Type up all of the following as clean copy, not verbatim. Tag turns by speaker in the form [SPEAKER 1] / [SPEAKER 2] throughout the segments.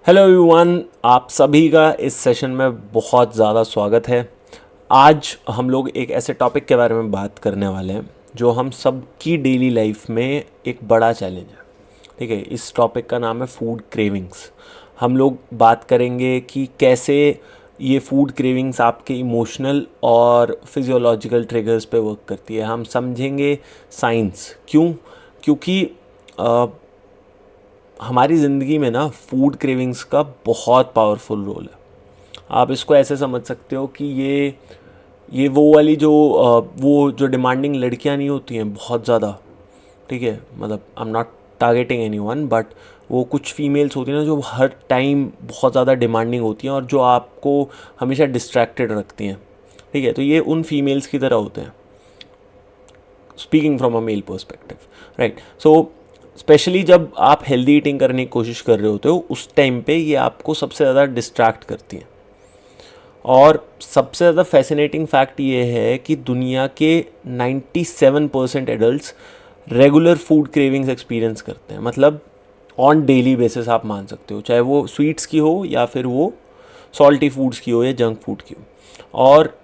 [SPEAKER 1] Hello everyone, आप सभी का इस सेशन में बहुत ज़्यादा स्वागत है। आज हम लोग एक ऐसे टॉपिक के बारे में बात करने वाले हैं जो हम सब की डेली लाइफ में एक बड़ा चैलेंज है। ठीक है, इस टॉपिक का नाम है फूड क्रेविंग्स। हम लोग बात करेंगे कि कैसे ये फूड क्रेविंग्स आपके इमोशनल और फिजियोलॉजिकल ट्रिगर्स पे वर्क करती है। हम समझेंगे साइंस क्योंकि हमारी ज़िंदगी में ना फूड क्रेविंग्स का बहुत पावरफुल रोल है। आप इसको ऐसे समझ सकते हो कि ये वो वाली वो जो डिमांडिंग लड़कियां नहीं होती हैं बहुत ज़्यादा। ठीक है, मतलब आई am not targeting any one, but वो कुछ फीमेल्स होती हैं ना जो हर टाइम बहुत ज़्यादा डिमांडिंग होती हैं और जो आपको हमेशा डिस्ट्रैक्टेड रखती हैं। ठीक है, तो ये उन फीमेल्स की तरह होते हैं, speaking from a male perspective, right. So specially जब आप हेल्दी ईटिंग करने की कोशिश कर रहे होते हो उस टाइम पे ये आपको सबसे ज़्यादा डिस्ट्रैक्ट करती हैं। और सबसे ज़्यादा फैसिनेटिंग फैक्ट ये है कि दुनिया के 97% adults regular food cravings experience करते हैं। मतलब ऑन डेली बेसिस आप मान सकते हो, चाहे वो स्वीट्स की हो या फिर वो सॉल्टी फूड्स की हो या जंक फूड की हो। और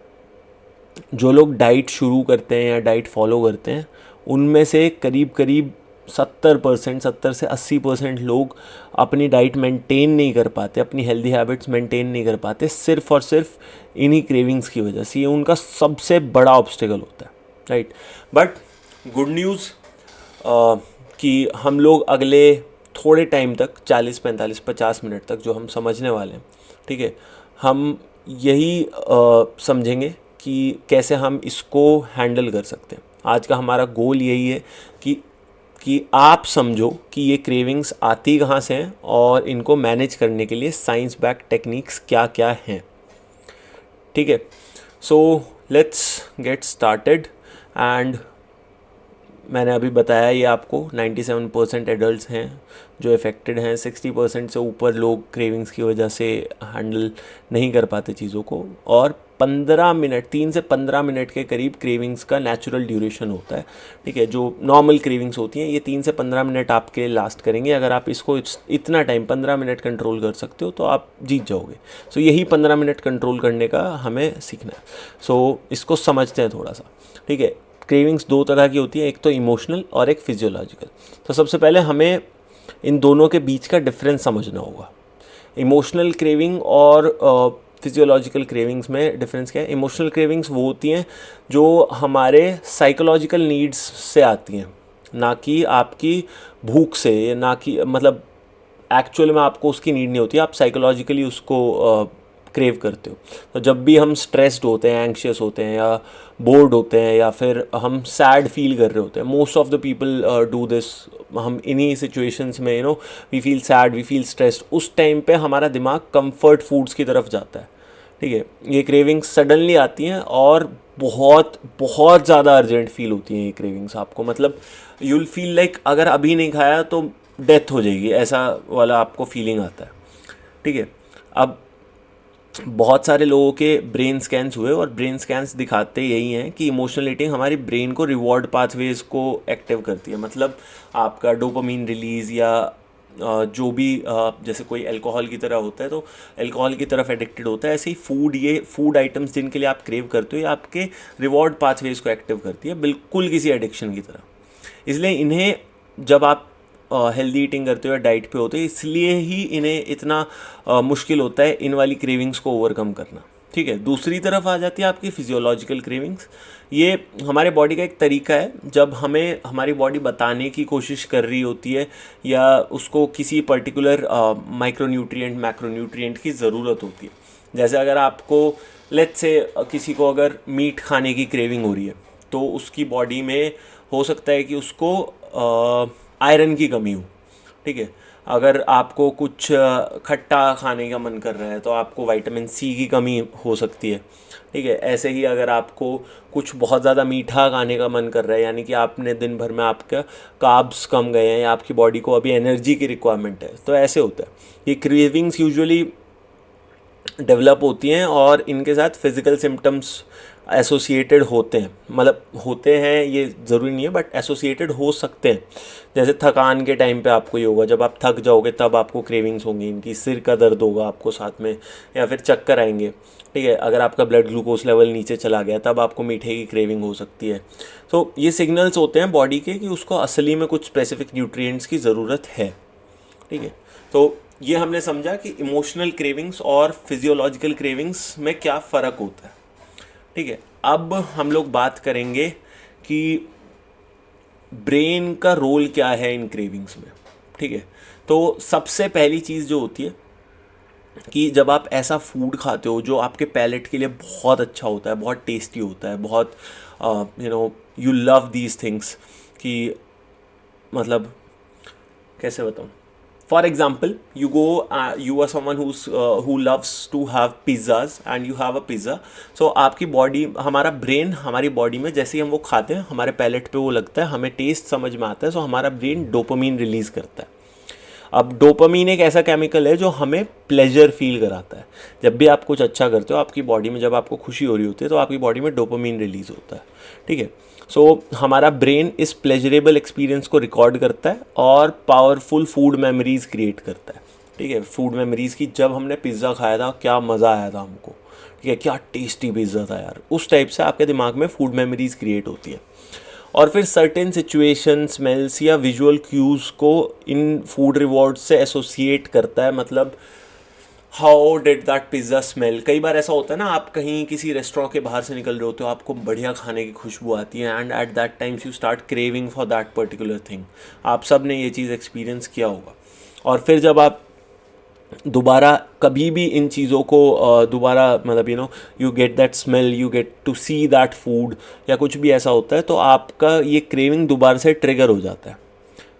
[SPEAKER 1] जो लोग डाइट शुरू करते हैं या डाइट फॉलो करते हैं उनमें से करीब करीब 70 से 80% लोग अपनी डाइट मेंटेन नहीं कर पाते, अपनी हेल्दी हैबिट्स मेंटेन नहीं कर पाते, सिर्फ और सिर्फ इन्हीं क्रेविंग्स की वजह से। ये उनका सबसे बड़ा ऑब्स्टिकल होता है, राइट। बट गुड न्यूज़ कि हम लोग अगले थोड़े टाइम तक 40 45 50 मिनट तक जो हम समझने वाले हैं, ठीक है, हम यही समझेंगे कि कैसे हम इसको हैंडल कर सकते हैं। आज का हमारा गोल यही है कि आप समझो कि ये क्रेविंग्स आती कहाँ से हैं और इनको मैनेज करने के लिए साइंस बैक टेक्निक्स क्या क्या हैं। ठीक है, so let's get started. And मैंने अभी बताया ये आपको 97% एडल्ट्स हैं जो इफ़ेक्टेड हैं। 60% से ऊपर लोग क्रेविंग्स की वजह से हैंडल नहीं कर पाते चीज़ों को। और 15 मिनट, 3 से 15 मिनट के करीब क्रेविंग्स का नेचुरल ड्यूरेशन होता है। ठीक है, जो नॉर्मल क्रेविंग्स होती हैं ये 3 से 15 मिनट आपके लास्ट करेंगे। अगर आप इसको इतना टाइम 15 मिनट कंट्रोल कर सकते हो तो आप जीत जाओगे। सो यही 15 मिनट कंट्रोल करने का हमें सीखना है। सो इसको समझते हैं थोड़ा सा। ठीक है, क्रेविंग्स दो तरह की होती है, एक तो इमोशनल और एक फिजियोलॉजिकल। तो सबसे पहले हमें इन दोनों के बीच का डिफरेंस समझना होगा। इमोशनल क्रेविंग और फिजियोलॉजिकल क्रेविंग्स में डिफरेंस क्या है? इमोशनल क्रेविंग्स वो होती हैं जो हमारे साइकोलॉजिकल नीड्स से आती हैं, ना कि आपकी भूख से, ना कि मतलब एक्चुअल में आपको उसकी नीड नहीं होती, आप साइकोलॉजिकली उसको क्रेव करते हो। तो जब भी हम स्ट्रेस्ड होते हैं, एंग्शियस होते हैं या बोर्ड होते हैं या फिर हम सैड फील कर रहे होते हैं, most of the people do this. हम इन्हीं सिचुएशंस में we feel sad, we feel stressed, उस टाइम पे हमारा दिमाग कंफर्ट फूड्स की तरफ जाता है। ठीक है, ये क्रेविंग्स सडनली आती हैं और बहुत बहुत ज़्यादा अर्जेंट फील होती हैं ये क्रेविंग्स आपको। मतलब यू विल फील लाइक अगर अभी नहीं खाया तो डेथ हो जाएगी, ऐसा वाला आपको फीलिंग आता है। ठीक है, अब बहुत सारे लोगों के ब्रेन स्कैन्स हुए और ब्रेन स्कैन्स दिखाते यही हैं कि इमोशनल ईटिंग हमारी ब्रेन को रिवॉर्ड पाथवेज को एक्टिव करती है। मतलब आपका डोपामीन रिलीज़ या जो भी जैसे कोई अल्कोहल की तरह होता है तो अल्कोहल की तरफ एडिक्टेड होता है, ऐसे ही ये फूड आइटम्स जिनके लिए आप क्रेव करते हो ये आपके रिवॉर्ड पाथवेज को एक्टिव करती है, बिल्कुल किसी एडिक्शन की तरह। इसलिए इन्हें जब आप हेल्दी ईटिंग करते हो या डाइट पे होते हो, इसलिए ही इन्हें इतना मुश्किल होता है इन वाली क्रेविंग्स को ओवरकम करना। ठीक है, दूसरी तरफ आ जाती है आपकी फिजियोलॉजिकल क्रेविंग्स। ये हमारे बॉडी का एक तरीका है जब हमें हमारी बॉडी बताने की कोशिश कर रही होती है या उसको किसी पर्टिकुलर माइक्रोन्यूट्रिएंट मैक्रोन्यूट्रिएंट की ज़रूरत होती है। जैसे अगर आपको लेट्स से किसी को अगर मीट खाने की क्रेविंग हो रही है तो उसकी बॉडी में हो सकता है कि उसको आयरन की कमी हो। ठीक है, अगर आपको कुछ खट्टा खाने का मन कर रहा है तो आपको विटामिन सी की कमी हो सकती है। ठीक है, ऐसे ही अगर आपको कुछ बहुत ज़्यादा मीठा खाने का मन कर रहा है, यानी कि आपने दिन भर में आपका कार्ब्स कम गए हैं या आपकी बॉडी को अभी एनर्जी की रिक्वायरमेंट है, तो ऐसे होता है। ये क्रेविंग्स यूजुअली डेवलप होती हैं और इनके साथ फिज़िकल सिम्टम्स एसोसिएटेड होते हैं, मतलब होते हैं ये ज़रूरी नहीं है बट एसोसिएटेड हो सकते हैं। जैसे थकान के टाइम पे आपको ये होगा, जब आप थक जाओगे तब आपको क्रेविंग्स होंगी इनकी, सिर का दर्द होगा आपको साथ में, या फिर चक्कर आएंगे, ठीक है। अगर आपका ब्लड ग्लूकोज लेवल नीचे चला गया तब आपको मीठे की क्रेविंग हो सकती है। तो ये सिग्नल्स होते हैं बॉडी के कि उसको असली में कुछ स्पेसिफिक न्यूट्रिएंट्स की ज़रूरत है, ठीक है। तो ये हमने समझा कि इमोशनल क्रेविंग्स और फिजियोलॉजिकल क्रेविंग्स में क्या फ़र्क होता है, ठीक है। अब हम लोग बात करेंगे कि ब्रेन का रोल क्या है इन क्रेविंग्स में, ठीक है। तो सबसे पहली चीज़ जो होती है कि जब आप ऐसा फूड खाते हो जो आपके पैलेट के लिए बहुत अच्छा होता है, बहुत टेस्टी होता है, बहुत यू लव दीज थिंग्स, कि मतलब कैसे बताऊँ। For example, you are someone who loves to have pizzas and you have a pizza. So आपकी बॉडी, हमारा ब्रेन हमारी बॉडी में जैसे ही हम वो खाते हैं हमारे पैलेट पे वो लगता है, हमें टेस्ट समझ में आता है, सो हमारा ब्रेन डोपामीन रिलीज़ करता है। अब डोपामीन एक ऐसा केमिकल है जो हमें प्लेजर फील कराता है। जब भी आप कुछ अच्छा करते हो आपकी बॉडी में, जब आपको खुशी हो रही होती है तो आपकी बॉडी में डोपामीन रिलीज़ होता है, ठीक है। सो हमारा ब्रेन इस प्लेजरेबल एक्सपीरियंस को रिकॉर्ड करता है और पावरफुल फूड मेमोरीज क्रिएट करता है, ठीक है। फूड मेमोरीज की, जब हमने पिज़्ज़ा खाया था क्या मज़ा आया था हमको, ठीक है, क्या टेस्टी पिज़्ज़ा था यार, उस टाइप से आपके दिमाग में फूड मेमोरीज क्रिएट होती है। और फिर सर्टेन सिचुएशन, स्मेल्स या विजुअल क्यूज़ को इन फूड रिवॉर्ड से एसोसिएट करता है। मतलब how did that pizza smell. कई बार ऐसा होता है ना, आप कहीं किसी रेस्टोरेंट के बाहर से निकल रहे होते हो, आपको बढ़िया खाने की खुशबू आती है and at that times you start craving for that particular thing. आप सब ने ये चीज़ एक्सपीरियंस किया होगा। और फिर जब आप दोबारा कभी भी इन चीज़ों को दोबारा, मतलब you get that smell, you get to see that food या कुछ भी ऐसा होता है, तो आपका ये क्रेविंग दोबारा से ट्रिगर हो जाता है,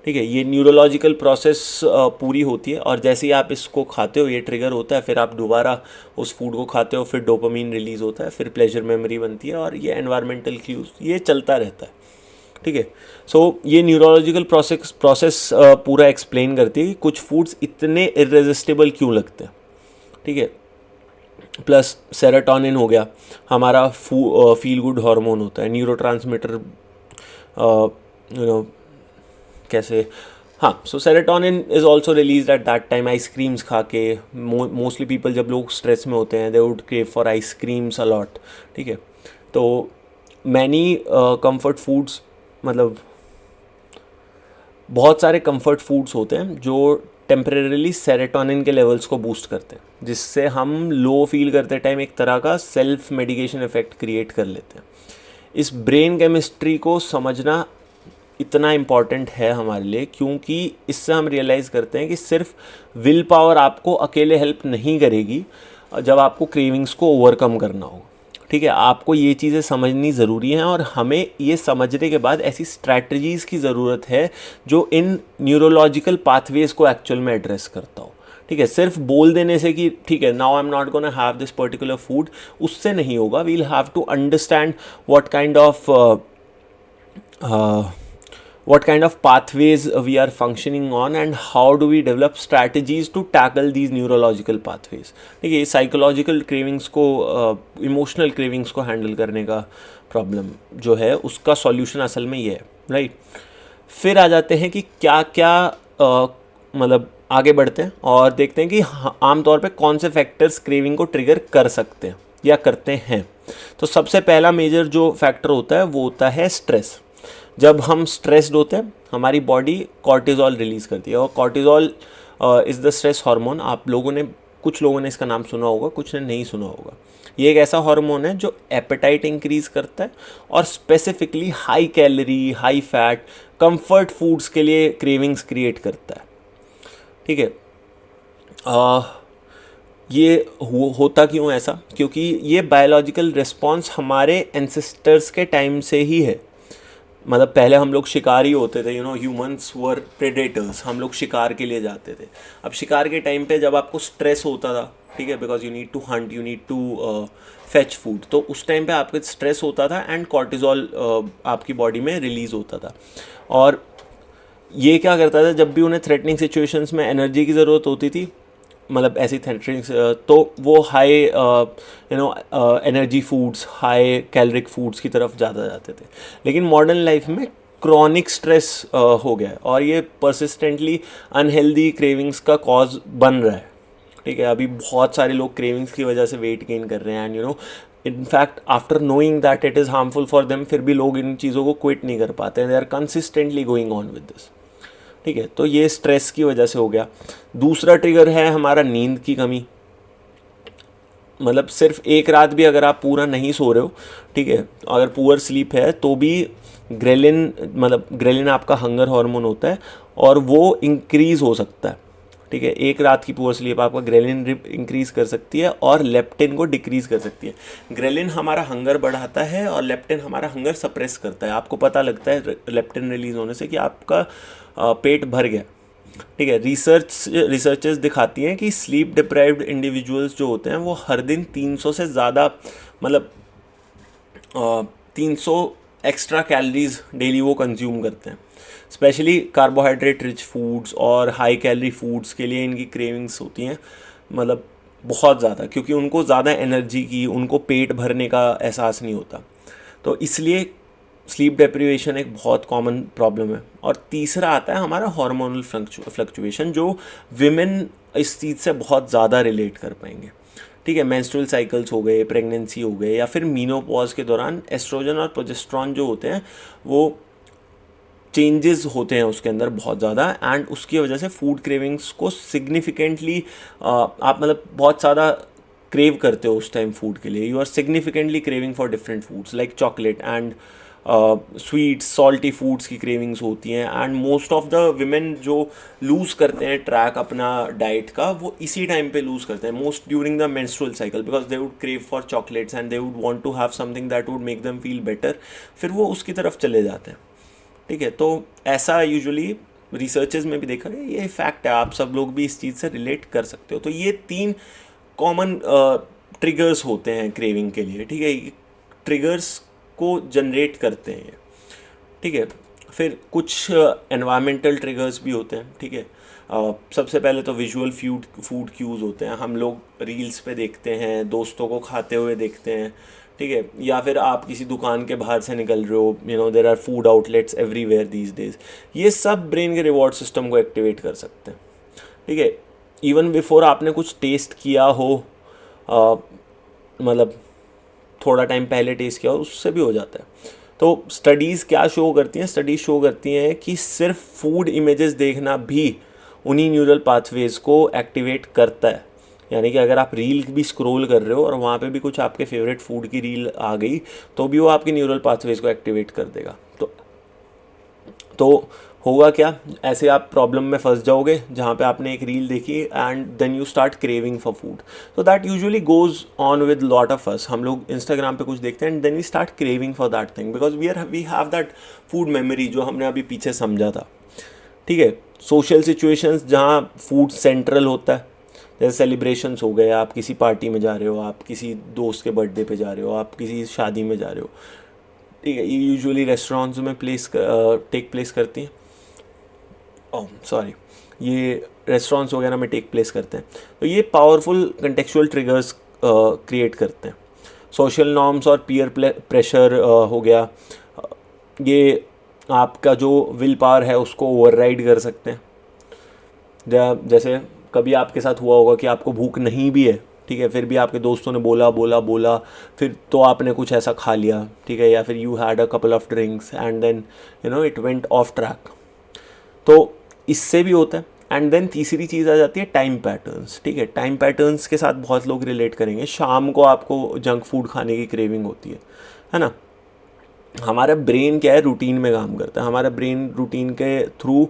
[SPEAKER 1] ठीक है। ये न्यूरोलॉजिकल प्रोसेस पूरी होती है और जैसे ही आप इसको खाते हो ये ट्रिगर होता है, फिर आप दोबारा उस फूड को खाते हो, फिर डोपामीन रिलीज़ होता है, फिर प्लेजर मेमोरी बनती है और ये एनवायरमेंटल क्यूज, ये चलता रहता है, ठीक है। सो ये न्यूरोलॉजिकल प्रोसेस पूरा एक्सप्लेन करती है कि कुछ फूड्स इतने इररेजिस्टिबल क्यों लगते हैं, ठीक है। प्लस सेरोटोनिन हो गया, हमारा फील गुड हार्मोन होता है, न्यूरोट्रांसमीटर, कैसे, हाँ। So serotonin is also release at that time. Ice creams खा के, मोस्टली पीपल जब लोग स्ट्रेस में होते हैं they would crave for ice creams a lot, ठीक है। तो मैनी कंफर्ट फूड्स, मतलब बहुत सारे कंफर्ट फूड्स होते हैं जो टेम्परेरीली सेरोटोनिन के लेवल्स को बूस्ट करते हैं, जिससे हम लो फील करते टाइम एक तरह का सेल्फ मेडिकेशन इफेक्ट क्रिएट कर लेते हैं। इस ब्रेन केमिस्ट्री को समझना इतना इम्पॉर्टेंट है हमारे लिए, क्योंकि इससे हम रियलाइज़ करते हैं कि सिर्फ विल पावर आपको अकेले हेल्प नहीं करेगी जब आपको क्रेविंग्स को ओवरकम करना हो, ठीक है। आपको ये चीज़ें समझनी ज़रूरी हैं और हमें ये समझने के बाद ऐसी स्ट्रैटेजीज़ की ज़रूरत है जो इन न्यूरोलॉजिकल पाथवेज़ को एक्चुअल में एड्रेस करता हो, ठीक है। सिर्फ बोल देने से कि ठीक है now I am not gonna have this particular food, उससे नहीं होगा। We will have to understand what kind of pathways we are functioning on and how do we develop strategies to tackle these neurological pathways, ठीक है। Psychological cravings को, emotional cravings को handle करने का problem जो है उसका सॉल्यूशन असल में ये है, राइट। फिर आ जाते हैं कि क्या क्या मतलब आगे बढ़ते हैं और देखते हैं कि आमतौर पे कौन से फैक्टर्स क्रेविंग को ट्रिगर कर सकते हैं या करते हैं। तो सबसे पहला मेजर जो फैक्टर होता है वो होता है स्ट्रेस। जब हम स्ट्रेस्ड होते हैं हमारी बॉडी कॉर्टिज़ोल रिलीज़ करती है और कॉर्टिज़ोल इज़ द स्ट्रेस हार्मोन। कुछ लोगों ने इसका नाम सुना होगा, कुछ ने नहीं सुना होगा। ये एक ऐसा हार्मोन है जो एपेटाइट इंक्रीज़ करता है और specifically high calorie, high fat, comfort foods के लिए क्रेविंग्स क्रिएट करता है, ठीक है। ये होता क्यों ऐसा? क्योंकि ये बायोलॉजिकल रिस्पॉन्स हमारे एंसेस्टर्स के टाइम से ही है। मतलब पहले हम लोग शिकारी होते थे, ह्यूमंस वर प्रेडेटर्स, हम लोग शिकार के लिए जाते थे। अब शिकार के टाइम पे जब आपको स्ट्रेस होता था, ठीक है, because you need to hunt, you need to fetch food, तो उस टाइम पे आपको स्ट्रेस होता था एंड कॉर्टिज़ोल आपकी बॉडी में रिलीज़ होता था। और ये क्या करता था, जब भी उन्हें थ्रेटनिंग सिचुएशंस में एनर्जी की ज़रूरत होती थी मतलब ऐसी थ्रेटनिंग, तो वो high energy foods, high caloric foods की तरफ ज़्यादा जाते थे। लेकिन मॉडर्न लाइफ में क्रॉनिक स्ट्रेस हो गया है और ये परसिस्टेंटली अनहेल्दी क्रेविंग्स का कॉज बन रहा है। ठीक है, अभी बहुत सारे लोग क्रेविंग्स की वजह से वेट गेन कर रहे हैं and in fact after knowing that it is harmful for them, फिर भी लोग इन चीज़ों को क्विट नहीं कर पाते हैं। They are consistently going on with this. ठीक है, तो ये स्ट्रेस की वजह से हो गया। दूसरा ट्रिगर है हमारा नींद की कमी। मतलब सिर्फ एक रात भी अगर आप पूरा नहीं सो रहे हो, ठीक है, अगर पुअर स्लीप है तो भी ग्रेलिन, मतलब ग्रेलिन आपका हंगर हार्मोन होता है और वो इंक्रीज हो सकता है। ठीक है, एक रात की पुअर स्लीप आपका ग्रेलिन इंक्रीज कर सकती है और लेप्टिन को डिक्रीज कर सकती है। ग्रेलिन हमारा हंगर बढ़ाता है और लेप्टिन हमारा हंगर सप्रेस करता है। आपको पता लगता है लेप्टिन रिलीज होने से कि आपका पेट भर गया। ठीक है, रिसर्चेस दिखाती हैं कि स्लीप डिप्राइव्ड इंडिविजुअल्स जो होते हैं वो हर दिन 300 से ज़्यादा, मतलब 300 एक्स्ट्रा कैलोरीज डेली वो कंज्यूम करते हैं। स्पेशली कार्बोहाइड्रेट रिच फूड्स और हाई कैलोरी फूड्स के लिए इनकी क्रेविंग्स होती हैं, मतलब बहुत ज़्यादा, क्योंकि उनको ज़्यादा एनर्जी की, उनको पेट भरने का एहसास नहीं होता। तो इसलिए स्लीप डेप्रीवेशन एक बहुत कॉमन प्रॉब्लम है। और तीसरा आता है हमारा हार्मोनल फ्लक्चुएशन, जो विमेन इस चीज़ से बहुत ज़्यादा रिलेट कर पाएंगे। ठीक है, मेंस्ट्रुअल साइकिल्स हो गए, प्रेगनेंसी हो गए, या फिर मीनोपॉज के दौरान एस्ट्रोजन और प्रोजेस्टेरॉन जो होते हैं वो चेंजेस होते हैं उसके अंदर बहुत ज़्यादा, एंड उसकी वजह से फूड क्रेविंग्स को सिग्निफिकेंटली आप मतलब बहुत ज़्यादा क्रेव करते हो उस टाइम फूड के लिए। You are significantly craving for different foods like chocolate and sweets, salty foods की क्रेविंग्स होती हैं। And most of the women जो लूज़ करते हैं ट्रैक अपना डाइट का, वो इसी टाइम पे लूज़ करते हैं, most during the menstrual cycle, because they would crave for chocolates and they would want to have something that would make them feel better, फिर वो उसकी तरफ चले जाते हैं। ठीक है, तो ऐसा यूजुअली रिसर्चेस में भी देखा गया, ये फैक्ट है, आप सब लोग भी इस चीज़ से रिलेट कर सकते हो। तो ये 3 कॉमन ट्रिगर्स होते हैं क्रेविंग के लिए। ठीक है, ट्रिगर्स को जनरेट करते हैं ये। ठीक है, फिर कुछ एनवायरमेंटल ट्रिगर्स भी होते हैं। ठीक है, सबसे पहले तो विजुअल फूड क्यूज़ होते हैं। हम लोग रील्स पे देखते हैं, दोस्तों को खाते हुए देखते हैं। ठीक है, या फिर आप किसी दुकान के बाहर से निकल रहे हो, there are food outlets everywhere these days. ये सब ब्रेन के रिवॉर्ड सिस्टम को एक्टिवेट कर सकते हैं। ठीक है, इवन बिफोर आपने कुछ टेस्ट किया हो, मतलब थोड़ा टाइम पहले टेस्ट किया हो, उससे भी हो जाता है। तो स्टडीज़ क्या शो करती हैं? स्टडीज़ शो करती हैं कि सिर्फ फूड इमेजेस देखना भी उन्हीं न्यूरल पाथवेज़ को एक्टिवेट करता है। यानी कि अगर आप रील भी स्क्रॉल कर रहे हो और वहाँ पे भी कुछ आपके फेवरेट फूड की रील आ गई, तो भी वो आपके न्यूरल पाथवेज़ को एक्टिवेट कर देगा। तो होगा क्या, ऐसे आप प्रॉब्लम में फंस जाओगे जहाँ पे आपने एक रील देखी and then you start craving for food. तो that usually goes on with lot of us. हम लोग इंस्टाग्राम पे कुछ देखते हैं and then we start craving for that thing, because we have that food memory जो हमने अभी पीछे समझा था। ठीक है, सोशल सिचुएशंस जहाँ फूड सेंट्रल होता है, जैसे सेलिब्रेशंस हो गए, आप किसी पार्टी में जा रहे हो, आप किसी दोस्त के बर्थडे पे जा रहे हो, आप किसी शादी में जा रहे हो। ठीक है, ये यूजुअली रेस्टोरेंट्स में टेक प्लेस करती हैं। सॉरी, ये रेस्टोरेंट्स वगैरह में टेक प्लेस करते हैं। तो ये पावरफुल कंटेक्चुअल ट्रिगर्स क्रिएट करते हैं। सोशल नॉर्म्स और पीयर प्रेशर हो गया, ये आपका जो विल पावर है उसको ओवरराइड कर सकते हैं। जैसे कभी आपके साथ हुआ होगा कि आपको भूख नहीं भी है, ठीक है, फिर भी आपके दोस्तों ने बोला बोला बोला, फिर तो आपने कुछ ऐसा खा लिया। ठीक है, या फिर you had a couple of drinks and then it went off track. तो इससे भी होता है। एंड देन तीसरी चीज़ आ जाती है टाइम पैटर्न्स। ठीक है, टाइम पैटर्न्स के साथ बहुत लोग रिलेट करेंगे। शाम को आपको जंक फूड खाने की क्रेविंग होती है ना। हमारा ब्रेन क्या है, रूटीन में काम करता है। हमारा ब्रेन रूटीन के थ्रू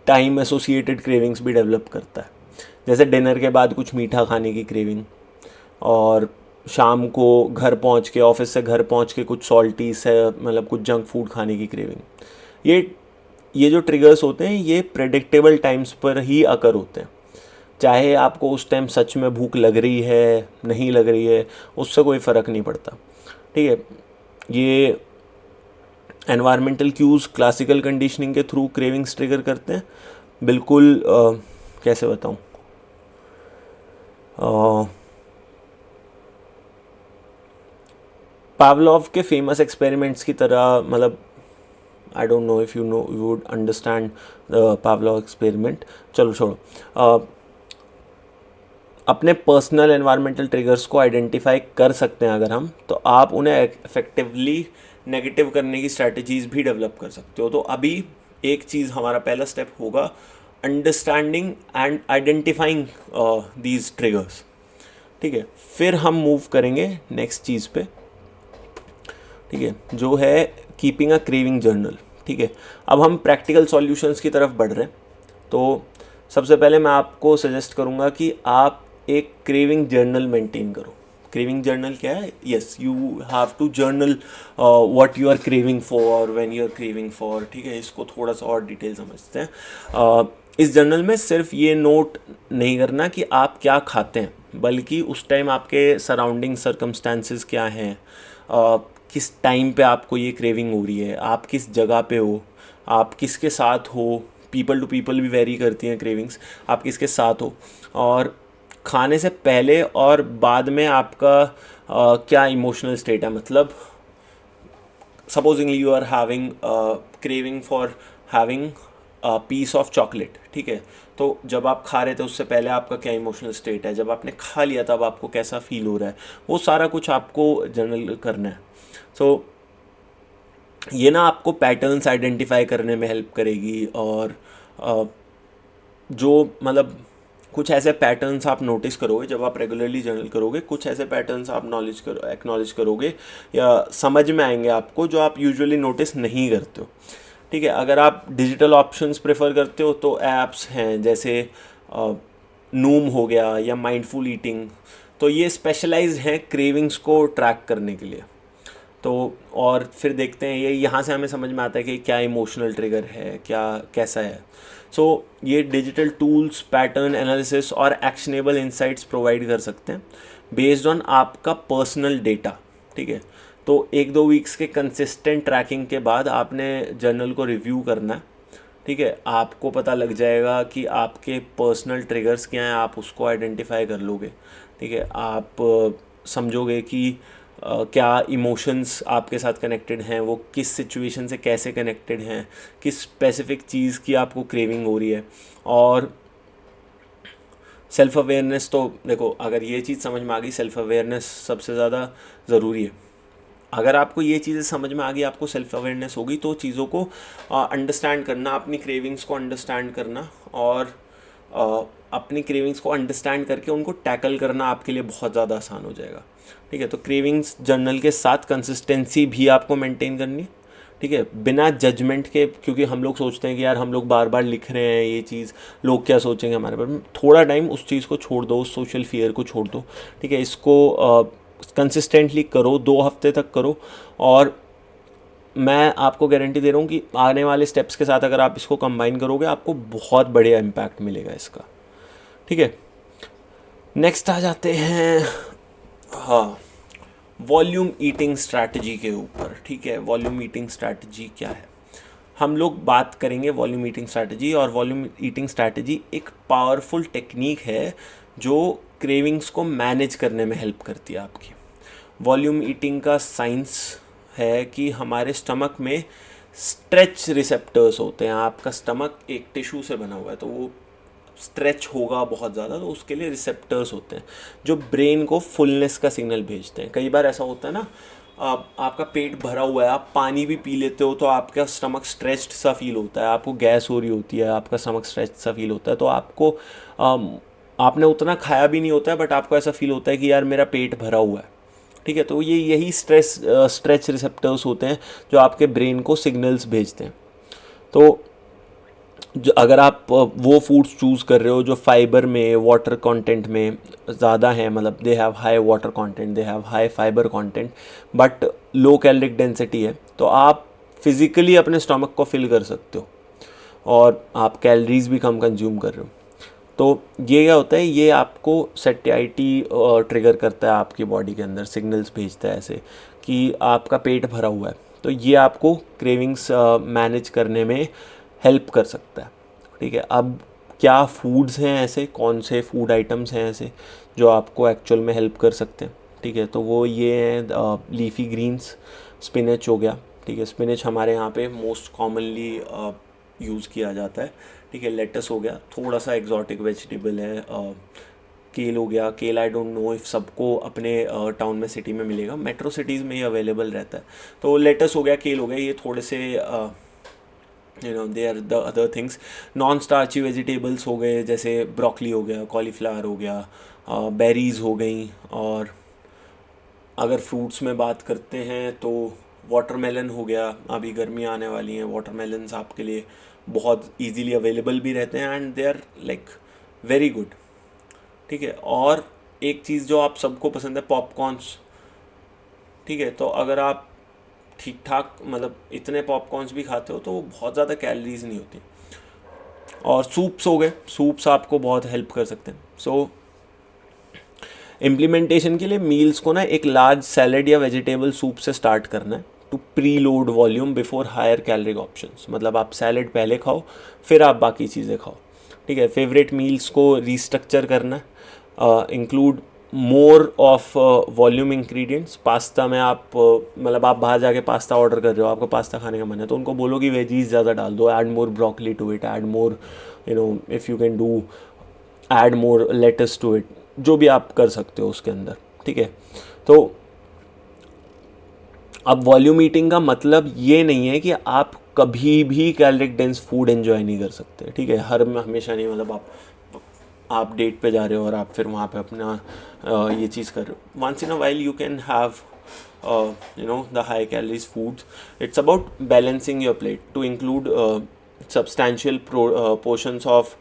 [SPEAKER 1] टाइम एसोसिएटेड क्रेविंग्स भी डेवलप करता है। जैसे डिनर के बाद कुछ मीठा खाने की क्रेविंग, और शाम को घर पहुंच के, ऑफिस से घर पहुंच के कुछ सॉल्टी से, मतलब कुछ जंक फूड खाने की क्रेविंग। ये जो ट्रिगर्स होते हैं ये प्रेडिक्टेबल टाइम्स पर ही अकर होते हैं। चाहे आपको उस टाइम सच में भूख लग रही है नहीं लग रही है, उससे कोई फ़र्क नहीं पड़ता। ठीक है, ये एनवायरमेंटल क्यूज़ क्लासिकल कंडीशनिंग के थ्रू क्रेविंग्स ट्रिगर करते हैं। बिल्कुल कैसे बताऊँ, पावलोव के फेमस एक्सपेरिमेंट्स की तरह, मतलब I don't know if you would understand Pavlov experiment, चलो छोड़ो। अपने पर्सनल एनवायरमेंटल ट्रिगर्स को आइडेंटिफाई कर सकते हैं अगर हम, तो आप उन्हें इफेक्टिवली नेगेटिव करने की स्ट्रैटेजीज भी डेवलप कर सकते हो। तो अभी एक चीज़, हमारा पहला स्टेप होगा understanding and identifying these triggers, ठीक है। फिर हम मूव करेंगे नेक्स्ट चीज़ पे, ठीक है, जो है कीपिंग अ क्रेविंग जर्नल, ठीक है। अब हम प्रैक्टिकल सॉल्यूशंस की तरफ बढ़ रहे हैं। तो सबसे पहले मैं आपको सजेस्ट करूँगा कि आप एक क्रेविंग जर्नल मेंटेन करो। क्रेविंग जर्नल क्या है? Yes, you have to journal what you are craving for, when you are craving for, ठीक है। इसको थोड़ा सा और डिटेल समझते हैं। इस जर्नल में सिर्फ ये नोट नहीं करना कि आप क्या खाते हैं, बल्कि उस टाइम आपके सराउंडिंग सर्कमस्टांसेस क्या हैं, किस टाइम पे आपको ये क्रेविंग हो रही है, आप किस जगह पे हो, आप किसके साथ हो। पीपल टू पीपल भी वेरी करती हैं क्रेविंग्स, आप किसके साथ हो, और खाने से पहले और बाद में आपका क्या इमोशनल स्टेट है। मतलब supposingly you are having craving for having piece of chocolate, ठीक है। तो जब आप खा रहे थे उससे पहले आपका क्या इमोशनल स्टेट है, जब आपने खा लिया तब आपको कैसा फील हो रहा है, वो सारा कुछ आपको जर्नल करना है। सो ये ना आपको पैटर्न्स आइडेंटिफाई करने में हेल्प करेगी, और जो मतलब कुछ ऐसे पैटर्न्स आप नोटिस करोगे जब आप रेगुलरली जर्नल करोगे, कुछ ऐसे पैटर्न्स आप एक्नॉलेज करोगे या समझ में आएंगे आपको, जो आप यूजुअली नोटिस नहीं करते हो, ठीक है। अगर आप डिजिटल ऑप्शंस प्रेफर करते हो तो ऐप्स हैं जैसे नूम हो गया या माइंडफुल ईटिंग, तो ये स्पेशलाइज्ड हैं क्रेविंग्स को ट्रैक करने के लिए। तो और फिर देखते हैं, ये यहाँ से हमें समझ में आता है कि क्या इमोशनल ट्रिगर है, क्या कैसा है। सो ये डिजिटल टूल्स पैटर्न एनालिसिस और एक्शनेबल इंसाइट्स प्रोवाइड कर सकते हैं बेस्ड ऑन आपका पर्सनल डेटा, ठीक है। तो 1-2 वीक्स के कंसिस्टेंट ट्रैकिंग के बाद आपने जर्नल को रिव्यू करना है, ठीक है। आपको पता लग जाएगा कि आपके पर्सनल ट्रिगर्स क्या हैं, आप उसको आइडेंटिफाई कर लोगे, ठीक है। आप समझोगे कि क्या इमोशंस आपके साथ कनेक्टेड हैं, वो किस सिचुएशन से कैसे कनेक्टेड हैं, किस स्पेसिफिक चीज़ की आपको क्रेविंग हो रही है। और सेल्फ़ अवेयरनेस, तो देखो अगर ये चीज़ समझ में आ गई, सेल्फ़ अवेयरनेस सबसे ज़्यादा ज़रूरी है। अगर आपको ये चीज़ें समझ में आ गई, आपको सेल्फ अवेयरनेस होगी, तो चीज़ों को अंडरस्टैंड करना, अपनी क्रेविंग्स को अंडरस्टैंड करना और अपनी क्रेविंग्स को अंडरस्टैंड करके उनको टैकल करना आपके लिए बहुत ज़्यादा आसान हो जाएगा, ठीक है। तो क्रेविंग्स जर्नल के साथ कंसिस्टेंसी भी आपको मेंटेन करनी है, ठीक है, बिना जजमेंट के, क्योंकि हम लोग सोचते हैं कि यार हम लोग बार बार लिख रहे हैं ये चीज़, लोग क्या सोचेंगे हमारे बारे में। थोड़ा टाइम उस चीज़ को छोड़ दो, उस सोशल फियर को छोड़ दो, ठीक है। इसको कंसिस्टेंटली करो, 2 हफ्ते तक करो, और मैं आपको गारंटी दे रहा हूँ कि आने वाले स्टेप्स के साथ अगर आप इसको कंबाइन करोगे, आपको बहुत बढ़िया इम्पैक्ट मिलेगा इसका, ठीक है। नेक्स्ट आ जाते हैं, हाँ, वॉल्यूम ईटिंग स्ट्रैटेजी के ऊपर, ठीक है। वॉल्यूम ईटिंग स्ट्रैटेजी क्या है, हम लोग बात करेंगे वॉल्यूम ईटिंग स्ट्रैटेजी। और वॉल्यूम ईटिंग स्ट्रैटेजी एक पावरफुल टेक्निक है जो क्रेविंग्स को मैनेज करने में हेल्प करती है आपकी। वॉल्यूम ईटिंग का साइंस है कि हमारे स्टमक में स्ट्रेच रिसेप्टर्स होते हैं। आपका स्टमक एक टिश्यू से बना हुआ है, तो वो स्ट्रेच होगा बहुत ज़्यादा, तो उसके लिए रिसेप्टर्स होते हैं जो ब्रेन को फुलनेस का सिग्नल भेजते हैं। कई बार ऐसा होता है ना, आपका पेट भरा हुआ है, आप पानी भी पी लेते हो तो आपका स्टमक स्ट्रेच्ड सा फील होता है, आपको गैस हो रही होती है, आपका स्टमक स्ट्रेच्ड सा फील होता है, तो आपको आपने उतना खाया भी नहीं होता है, बट आपको ऐसा फील होता है कि यार मेरा पेट भरा हुआ है, ठीक है। तो ये यही स्ट्रेच रिसेप्टर्स होते हैं जो आपके ब्रेन को सिग्नल्स भेजते हैं। तो जो अगर आप वो फूड्स चूज़ कर रहे हो जो फाइबर में, वाटर कंटेंट में ज़्यादा है, मतलब they have high water content, they have high fibre content, but low caloric density है, तो आप फिज़िकली अपने स्टमक को फिल कर सकते हो और आप कैलोरीज भी कम कंज्यूम कर रहे हो। तो ये क्या होता है, ये आपको सैटिस्फैक्टी ट्रिगर करता है, आपकी बॉडी के अंदर सिग्नल्स भेजता है ऐसे कि आपका पेट भरा हुआ है। तो ये आपको क्रेविंग्स मैनेज करने में हेल्प कर सकता है, ठीक है। अब क्या फूड्स हैं ऐसे, कौन से फूड आइटम्स हैं ऐसे जो आपको एक्चुअल में हेल्प कर सकते हैं, ठीक है। तो वो ये हैं लीफी ग्रीन्स, स्पिनच हो गया, ठीक है। स्पिनच हमारे यहाँ पे मोस्ट कॉमनली यूज़ किया जाता है, ठीक है। लेटस हो गया, थोड़ा सा एग्जॉटिक वेजिटेबल है। केल हो गया, केल आई डोंट नो इफ़ सबको अपने टाउन में, सिटी में मिलेगा, मेट्रो सिटीज़ में ही अवेलेबल रहता है। तो लेटस हो गया, केल हो गया, ये थोड़े से they are the other things. Non starchy vegetables हो गए, जैसे ब्रोकली हो गया, कॉलीफ्लावर हो गया, बेरीज़ हो गई। और अगर फ्रूट्स में बात करते हैं तो वाटरमेलन हो गया, अभी गर्मियाँ आने वाली हैं, वाटरमेलन्स आपके लिए बहुत इजीली अवेलेबल भी रहते हैं and they are like very good, ठीक है। और एक चीज़ जो आप सबको पसंद है, पॉपकॉर्न्स, ठीक है। तो अगर आप ठीक ठाक मतलब इतने पॉपकॉर्न्स भी खाते हो तो वो बहुत ज़्यादा कैलोरीज नहीं होती। और सूप्स हो गए, सूप्स आपको बहुत हेल्प कर सकते हैं। सो इम्प्लीमेंटेशन के लिए मील्स को ना एक लार्ज सैलेड या वेजिटेबल सूप से स्टार्ट करना है, to preload volume before higher caloric options. मतलब आप सैलेड पहले खाओ, फिर आप बाकी चीज़ें खाओ, ठीक है। फेवरेट मील्स को रिस्ट्रक्चर करना है, include more of volume ingredients. Pasta में आप मतलब आप बाहर जाके पास्ता ऑर्डर कर रहे हो, आपको पास्ता खाने का मन है, तो उनको बोलो कि वेजीज ज़्यादा डाल दो, add more broccoli to it, add more if you can do add more lettuce to it, जो भी आप कर सकते हो उसके अंदर, ठीक है। तो अब वॉल्यूम ईटिंग का मतलब ये नहीं है कि आप कभी भी कैलोरिक डेंस फूड एंजॉय नहीं कर सकते, ठीक है। हमेशा नहीं, मतलब आप डेट पे जा रहे हो और आप फिर वहाँ पे अपना ये चीज़ कर रहे हो। Once in a while you can have the high calories foods. It's about balancing your plate to include substantial portions of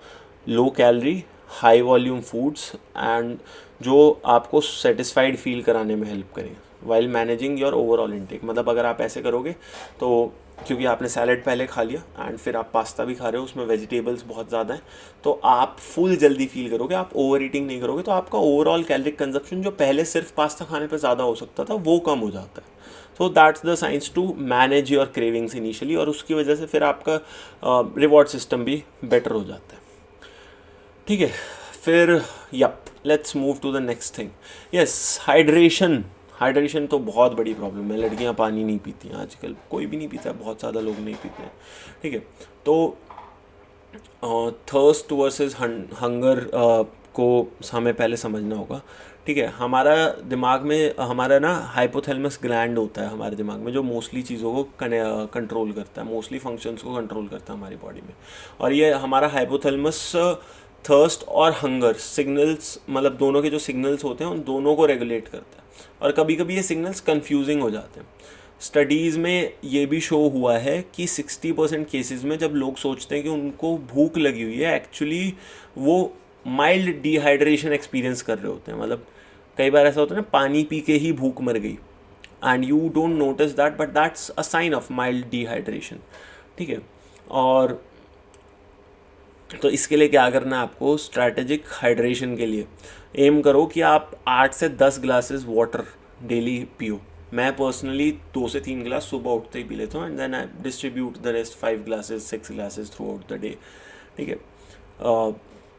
[SPEAKER 1] low calorie high volume foods and जो आपको सेटिस्फाइड फील कराने में हेल्प करें while managing your overall intake. मतलब अगर आप ऐसे करोगे तो, क्योंकि आपने सैलड पहले खा लिया एंड फिर आप पास्ता भी खा रहे हो, उसमें वेजिटेबल्स बहुत ज़्यादा हैं, तो आप फुल जल्दी फील करोगे, आप ओवर ईटिंग नहीं करोगे, तो आपका ओवरऑल कैलोरिक कंजप्शन जो पहले सिर्फ पास्ता खाने पर ज़्यादा हो सकता था वो कम हो जाता है। So that's the science to manage your cravings initially, और उसकी वजह से फिर आपका रिवॉर्ड सिस्टम भी बेटर हो जाता है, ठीक है। फिर yup, let's move to the next thing. Yes, hydration तो बहुत बड़ी प्रॉब्लम है। लड़कियां पानी नहीं पीती हैं आजकल, कोई भी नहीं पीता है, बहुत ज़्यादा लोग नहीं पीते हैं, ठीक है। तो थर्स्ट वर्सेस हंगर को हमें पहले समझना होगा, ठीक है। हमारा दिमाग में हमारा ना हाइपोथैलेमस ग्लैंड होता है हमारे दिमाग में, जो मोस्टली चीज़ों को कंट्रोल करता है, मोस्टली फंक्शंस को कंट्रोल करता है हमारी बॉडी में। और ये हमारा हाइपोथैलेमस थर्स्ट और हंगर सिग्नल्स, मतलब दोनों के जो सिग्नल्स होते हैं उन दोनों को रेगुलेट करता है। और कभी कभी ये सिग्नल्स कंफ्यूजिंग हो जाते हैं। स्टडीज़ में ये भी शो हुआ है कि 60% केसेस में जब लोग सोचते हैं कि उनको भूख लगी हुई है, एक्चुअली वो माइल्ड डिहाइड्रेशन एक्सपीरियंस कर रहे होते हैं। मतलब कई बार ऐसा होता है ना, पानी पी के ही भूख मर गई and you don't notice that, but that's a sign of mild dehydration, ठीक है। और तो इसके लिए क्या करना है आपको, स्ट्रैटेजिक हाइड्रेशन के लिए एम करो कि आप 8 से 10 ग्लासेस वाटर डेली पियो। मैं पर्सनली 2 से 3 ग्लास सुबह उठते ही पी लेता हूँ and then I distribute the rest 5 glasses 6 glasses throughout the day, ठीक है।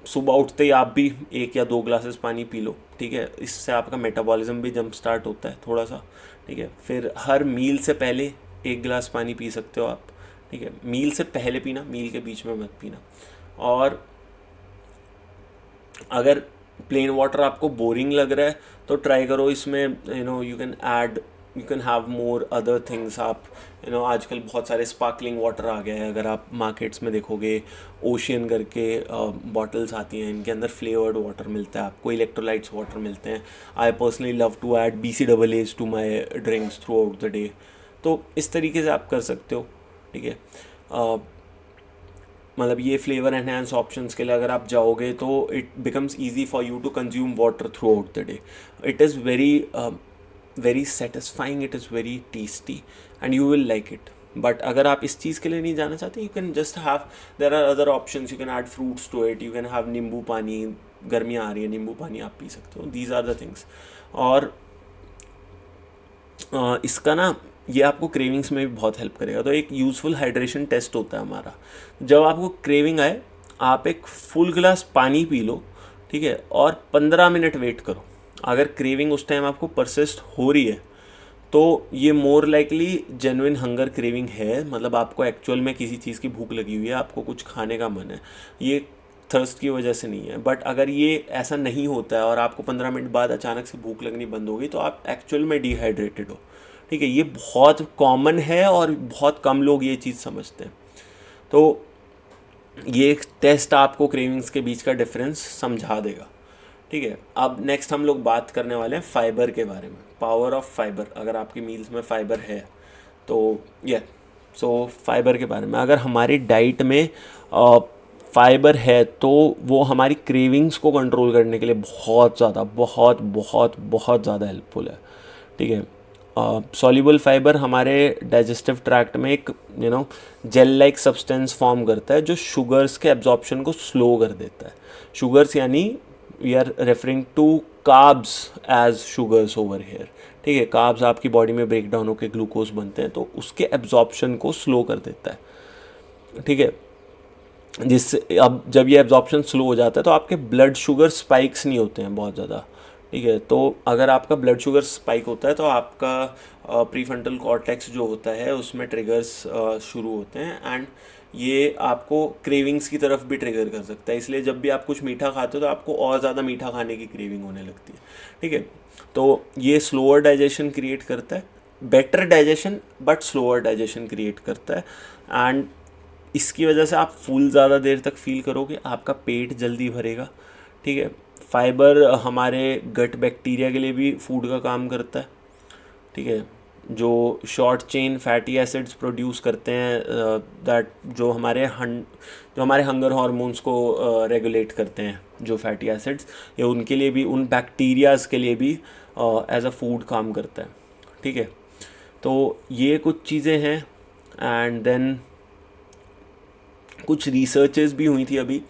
[SPEAKER 1] सुबह उठते ही आप भी 1 या 2 ग्लासेस पानी पी लो, ठीक है। इससे आपका मेटाबॉलिज्म भी जंप स्टार्ट होता है थोड़ा सा, ठीक है। फिर हर मील से पहले 1 गिलास पानी पी सकते हो आप, ठीक है। मील से पहले पीना, मील के बीच में मत पीना। और अगर प्लेन वाटर आपको बोरिंग लग रहा है तो ट्राई करो इसमें you can have more other things. आप आजकल बहुत सारे स्पार्कलिंग वाटर आ गए हैं, अगर आप मार्केट्स में देखोगे ओशियन करके बॉटल्स आती हैं, इनके अंदर फ्लेवर्ड वाटर मिलता है आपको, इलेक्ट्रोलाइट्स वाटर मिलते हैं। I personally love to add BCAAs to my drinks throughout the day. तो इस तरीके से आप कर सकते हो, ठीक है। मतलब ये फ्लेवर एनहेंस ऑप्शंस के लिए अगर आप जाओगे तो it becomes easy for you to consume water throughout the day. It is very satisfying, it is very tasty and you will like it. But अगर आप इस चीज़ के लिए नहीं जाना चाहते, you can just have, there are other options, you can add fruits to it, you can have नींबू पानी, गर्मियाँ आ रही है नींबू पानी आप पी सकते हो। These are the things. और इसका ना ये आपको क्रेविंग्स में भी बहुत हेल्प करेगा। तो एक यूज़फुल हाइड्रेशन टेस्ट होता है हमारा, जब आपको क्रेविंग आए आप एक फुल ग्लास पानी पी लो, ठीक है, और 15 मिनट वेट करो। अगर क्रेविंग उस टाइम आपको परसिस्ट हो रही है तो ये more likely genuine hunger craving है, मतलब आपको एक्चुअल में किसी चीज़ की भूख लगी हुई है, आपको कुछ खाने का मन है, ये थर्स्ट की वजह से नहीं है। बट अगर ये ऐसा नहीं होता है और आपको 15 मिनट बाद अचानक से भूख लगनी बंद होगी तो आप एक्चुअल में डिहाइड्रेटेड हो, ठीक है। ये बहुत कॉमन है और बहुत कम लोग ये चीज़ समझते हैं। तो ये एक टेस्ट आपको क्रेविंग्स के बीच का डिफरेंस समझा देगा, ठीक है। अब नेक्स्ट हम लोग बात करने वाले हैं फाइबर के बारे में, पावर ऑफ फाइबर। अगर आपकी मील्स में फाइबर है तो ये सो फाइबर के बारे में, अगर हमारी डाइट में फाइबर है तो वो हमारी क्रेविंग्स को कंट्रोल करने के लिए बहुत ज़्यादा बहुत बहुत बहुत ज़्यादा हेल्पफुल है, ठीक है। सॉल्युबल फाइबर हमारे डाइजेस्टिव ट्रैक्ट में एक जेल लाइक सब्सटेंस फॉर्म करता है जो शुगर्स के एब्जॉर्प्शन को स्लो कर देता है। शुगर्स यानी we are referring to carbs as sugars over here, ठीक है। कार्ब्स आपकी बॉडी में ब्रेक डाउन होकर ग्लूकोज बनते हैं तो उसके एब्जॉर्प्शन को स्लो कर देता है, ठीक है। जिससे अब जब ये एब्जॉर्प्शन स्लो हो जाता है तो आपके ब्लड शुगर स्पाइक्स नहीं होते हैं बहुत ज़्यादा, ठीक है। तो अगर आपका ब्लड शुगर स्पाइक होता है तो आपका प्रीफ्रंटल कॉर्टेक्स जो होता है उसमें ट्रिगर्स शुरू होते हैं एंड ये आपको क्रेविंग्स की तरफ भी ट्रिगर कर सकता है। इसलिए जब भी आप कुछ मीठा खाते हो तो आपको और ज़्यादा मीठा खाने की क्रेविंग होने लगती है, ठीक है। तो ये स्लोअर डाइजेशन क्रिएट करता है, better digestion but slower digestion create करता है एंड इसकी वजह से आप फुल ज़्यादा देर तक फील करोगे, आपका पेट जल्दी भरेगा, ठीक है। फाइबर हमारे गट बैक्टीरिया के लिए भी फूड का काम करता है, ठीक है। जो short chain fatty acids produce करते हैं दैट जो हमारे हंगर हार्मोन्स को रेगुलेट करते हैं, जो फैटी एसिड्स, ये उनके लिए भी, उन बैक्टीरियाज़ के लिए भी एज अ फूड काम करता है, ठीक है। तो ये कुछ चीज़ें हैं एंड देन कुछ रिसर्चेस भी हुई थी अभी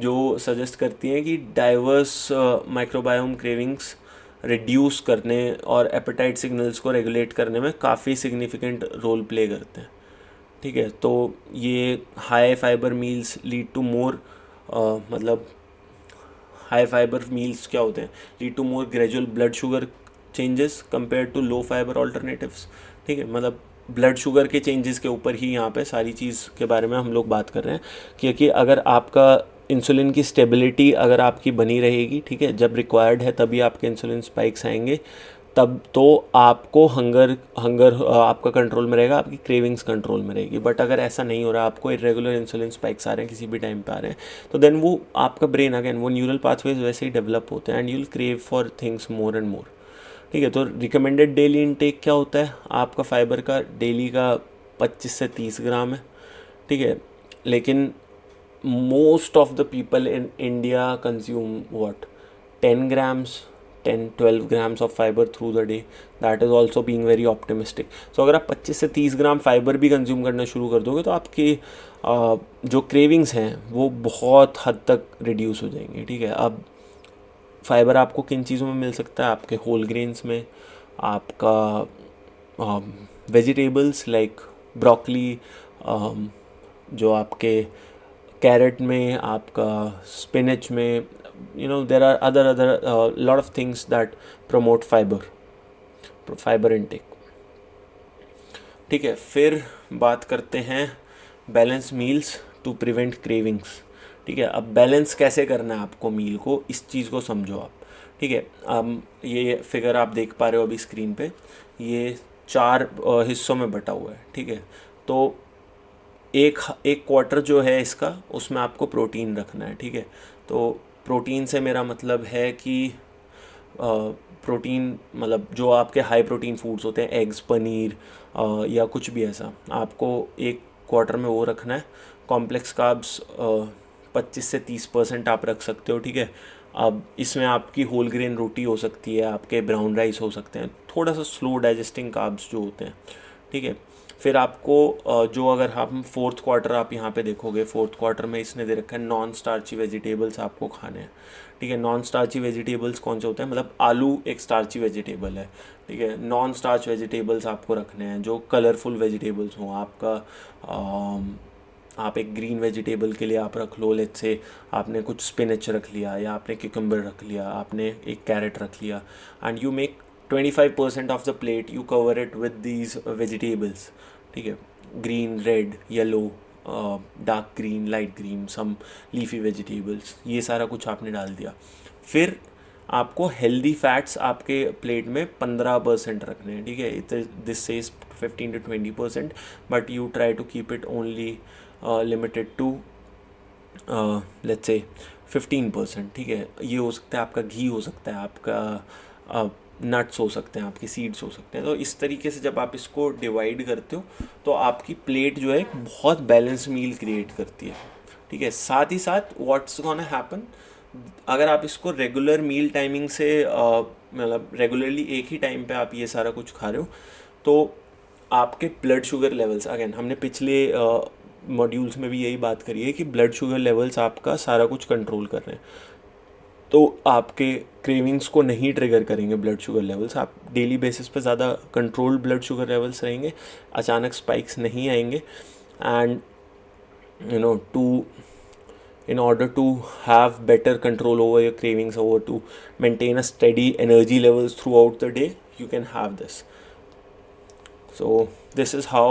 [SPEAKER 1] जो सजेस्ट करती हैं कि डाइवर्स माइक्रोबायोम क्रेविंग्स रिड्यूस करने और एपेटाइट सिग्नल्स को रेगुलेट करने में काफ़ी सिग्निफिकेंट रोल प्ले करते हैं, ठीक है। तो ये high fibre meals lead to more मतलब हाई फाइबर मील्स क्या होते हैं, lead to more gradual blood sugar changes compare to low fibre alternatives, ठीक है। मतलब ब्लड शुगर के चेंजेस के ऊपर ही यहाँ पे सारी चीज़ के बारे में हम लोग बात कर रहे हैं, क्योंकि अगर आपका इंसुलिन की स्टेबिलिटी अगर आपकी बनी रहेगी, ठीक है, जब रिक्वायर्ड है तभी आपके इंसुलिन स्पाइक्स आएंगे, तब तो आपको हंगर हंगर आपका कंट्रोल में रहेगा, आपकी क्रेविंग्स कंट्रोल में रहेगी। बट अगर ऐसा नहीं हो रहा, आपको इरेगुलर इंसुलिन स्पाइक्स आ रहे हैं, किसी भी टाइम पे आ रहे हैं, तो देन वो आपका ब्रेन अगेन वो न्यूरल पाथवेज वैसे ही डेवलप होते हैं and you will crave for things more and more, ठीक है। तो रिकमेंडेड डेली इनटेक क्या होता है आपका फाइबर का? डेली का 25 से 30 ग्राम है, ठीक है। लेकिन most of the people in India consume what 10 grams 10-12 grams of fibre through the day, that is also being very optimistic. So अगर आप 25 से 30 ग्राम फाइबर भी कंज्यूम करना शुरू कर दोगे तो आपकी जो क्रेविंग्स हैं वो बहुत हद तक रिड्यूस हो जाएंगे, ठीक है। अब फाइबर आपको किन चीज़ों में मिल सकता है? आपके होल ग्रेन्स में, आपका वेजिटेबल्स लाइक ब्रोकली, जो आपके कैरेट में, आपका स्पिनच में, there are other lot of things that promote fibre intake, ठीक है। फिर बात करते हैं balance meals to prevent cravings, ठीक है। अब बैलेंस कैसे करना है आपको मील को, इस चीज़ को समझो आप, ठीक है। ये फिगर आप देख पा रहे हो अभी स्क्रीन पे, ये 4 हिस्सों में बटा हुआ है, ठीक है। तो एक क्वार्टर जो है इसका, उसमें आपको प्रोटीन रखना है, ठीक है। तो प्रोटीन से मेरा मतलब है कि प्रोटीन मतलब जो आपके हाई प्रोटीन फूड्स होते हैं, एग्स, पनीर या कुछ भी ऐसा, आपको एक क्वार्टर में वो रखना है। कॉम्प्लेक्स कार्ब्स 25 से 30% आप रख सकते हो, ठीक है। अब इसमें आपकी होल ग्रेन रोटी हो सकती है, आपके ब्राउन राइस हो सकते हैं, थोड़ा सा स्लो डाइजेस्टिंग कार्ब्स जो होते हैं, ठीक है। फिर आपको जो अगर हम फोर्थ क्वार्टर आप यहाँ पे देखोगे, फोर्थ क्वार्टर में इसने दे रखा है नॉन स्टार्ची वेजिटेबल्स आपको खाने हैं, ठीक है। नॉन स्टार्ची वेजिटेबल्स कौन से होते हैं? मतलब आलू एक स्टार्ची वेजिटेबल है, ठीक है। नॉन स्टार्च वेजिटेबल्स आपको रखने हैं जो कलरफुल वेजिटेबल्स हों, आपका आप एक ग्रीन वेजिटेबल के लिए आप रख लो, लेट्स से आपने कुछ स्पिनच रख लिया, या आपने क्यूकम्बर रख लिया, आपने एक कैरेट रख लिया, and you make 25% of the plate, you cover it with these vegetables, ठीक है, green, red, yellow, dark green, light green, some leafy vegetables, ये सारा कुछ आपने डाल दिया। फिर आपको हेल्दी फैट्स आपके प्लेट में 15% रखने हैं, ठीक है, this says 15 to 20%, but you try to keep it only limited to let's say 15%, ठीक है। ये हो सकता है आपका घी, हो सकता है आपका नट्स हो सकते हैं, आपके सीड्स हो सकते हैं। तो इस तरीके से जब आप इसको डिवाइड करते हो तो आपकी प्लेट जो है एक बहुत बैलेंस मील क्रिएट करती है, ठीक है। साथ ही साथ व्हाट्स गोना हैपन, अगर आप इसको रेगुलर मील टाइमिंग से मतलब रेगुलरली एक ही टाइम पे आप ये सारा कुछ खा रहे हो, तो आपके ब्लड शुगर लेवल्स, अगेन हमने पिछले मॉड्यूल्स में भी यही बात करी है कि ब्लड शुगर लेवल्स आपका सारा कुछ कंट्रोल कर रहे हैं, तो आपके क्रेविंग्स को नहीं ट्रिगर करेंगे ब्लड शुगर लेवल्स। आप डेली बेसिस पे ज़्यादा कंट्रोल्ड ब्लड शुगर लेवल्स रहेंगे, अचानक स्पाइक्स नहीं आएंगे। And you know to in order to have better control over your cravings, or to maintain a steady energy levels throughout the day, you can have this. So this is how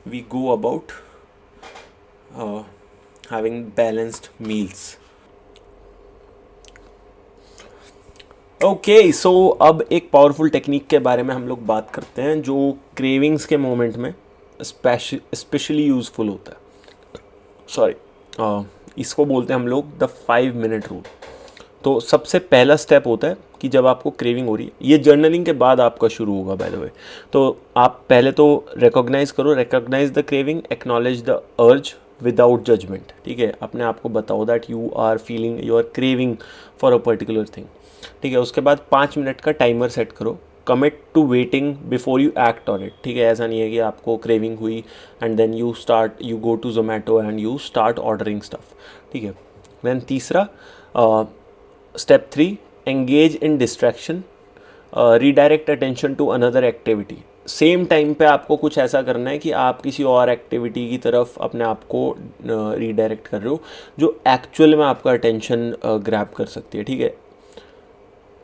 [SPEAKER 1] we go about having balanced meals. Okay so अब एक powerful technique के बारे में हम लोग बात करते हैं जो क्रेविंग्स के मोमेंट में स्पेशली यूज़फुल होता है। सॉरी, इसको बोलते हैं हम लोग द 5 मिनट रूल। तो सबसे पहला स्टेप होता है कि जब आपको क्रेविंग हो रही है, ये जर्नलिंग के बाद आपका शुरू होगा बाय द वे, तो आप पहले तो recognise the craving, acknowledge the urge without judgment, ठीक है। अपने आप को बताओ that you are feeling, you are craving for a particular thing, ठीक है। उसके बाद 5 मिनट का टाइमर सेट करो, commit to waiting before you act on it, ठीक है। ऐसा नहीं है कि आपको क्रेविंग हुई and then you go to Zomato and you start ordering stuff, ठीक है। देन तीसरा step 3, engage in distraction, redirect attention to another activity. Same time पे आपको कुछ ऐसा करना है कि आप किसी और एक्टिविटी की तरफ अपने आप को रीडायरेक्ट कर रहे हो जो एक्चुअल में आपका अटेंशन ग्रैब कर सकती है, ठीक है।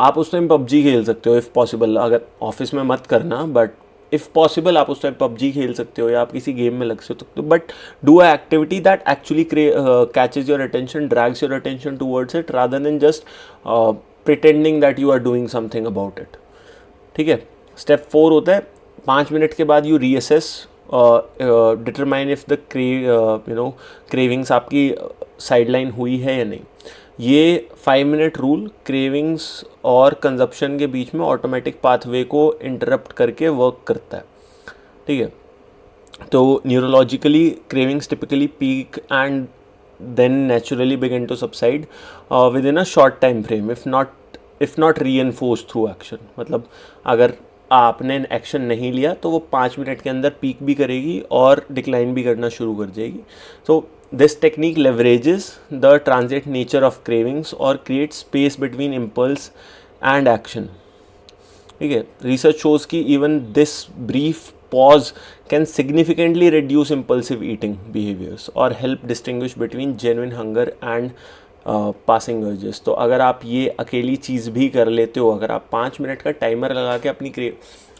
[SPEAKER 1] आप उस टाइम पबजी खेल सकते हो इफ़ पॉसिबल, अगर ऑफिस में मत करना, बट इफ़ पॉसिबल आप उस टाइम पबजी खेल सकते हो या आप किसी गेम में लग सकते हो, but do a activity that actually catches your attention, drags your attention towards it, rather then just pretending that you are doing something about it, ठीक है। स्टेप 4 होता है 5 मिनट के बाद you reassess, determine if the cravings आपकी sideline हुई है या नहीं। ये 5 मिनट रूल क्रेविंग्स और कंजप्शन के बीच में ऑटोमेटिक पाथवे को इंटरप्ट करके वर्क करता है, ठीक है। तो neurologically cravings typically peak and then naturally begin to subside within a short time frame, if not reinforced through action. मतलब अगर आपने एक्शन नहीं लिया तो वो 5 मिनट के अंदर पीक भी करेगी और डिक्लाइन भी करना शुरू कर देगी। So this technique leverages the transient nature of cravings or creates space between impulse and action, ठीक है। रिसर्च शोज कि even this brief pause can significantly reduce impulsive eating behaviours और help distinguish between genuine hunger and passing urges. तो अगर आप ये अकेली चीज़ भी कर लेते हो, अगर आप 5 मिनट का टाइमर लगा के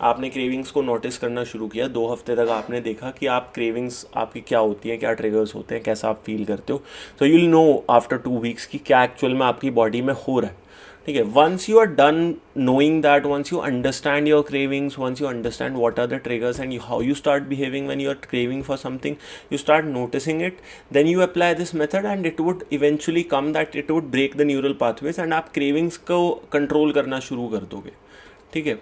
[SPEAKER 1] आपने क्रेविंग्स को नोटिस करना शुरू किया, 2 हफ्ते तक आपने देखा कि आप क्रेविंग्स आपकी क्या होती हैं, क्या ट्रिगर्स होते हैं, कैसा आप फील करते हो, तो you will know after 2 weeks कि क्या एक्चुअल में आपकी बॉडी में हो रहा है, ठीक है। Once you are done knowing that, once you understand your cravings, once you understand what are the triggers and how you start behaving when you are craving for something, you start noticing it, then you apply this method and it would eventually come that it would break the neural pathways and आप cravings को control करना शुरू कर दोगे, ठीक है।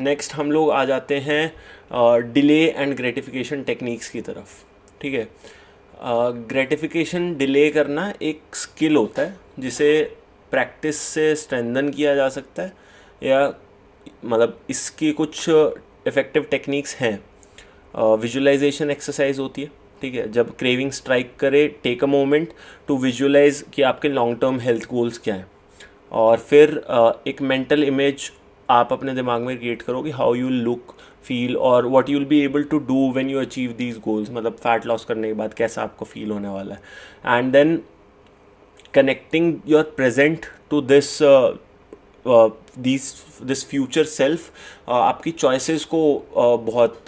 [SPEAKER 1] Next हम लोग आ जाते हैं डिले एंड ग्रेटिफिकेशन टेक्निक्स की तरफ, ठीक है। ग्रेटिफिकेशन डिले करना एक स्किल होता है जिसे प्रैक्टिस से स्ट्रेंथन किया जा सकता है, या मतलब इसकी कुछ इफ़ेक्टिव टेक्निक्स हैं। विजुअलाइजेशन एक्सरसाइज होती है, ठीक है। जब क्रेविंग स्ट्राइक करे, take a moment to visualise कि आपके लॉन्ग टर्म हेल्थ गोल्स क्या हैं, और फिर एक मेंटल इमेज आप अपने दिमाग में क्रिएट करोगे हाउ यू लुक, फील और what you will be able to do when you achieve these goals, मतलब फैट लॉस करने के बाद कैसा आपको फील होने वाला है। And then connecting your present to this future self आपकी चॉइसेस को बहुत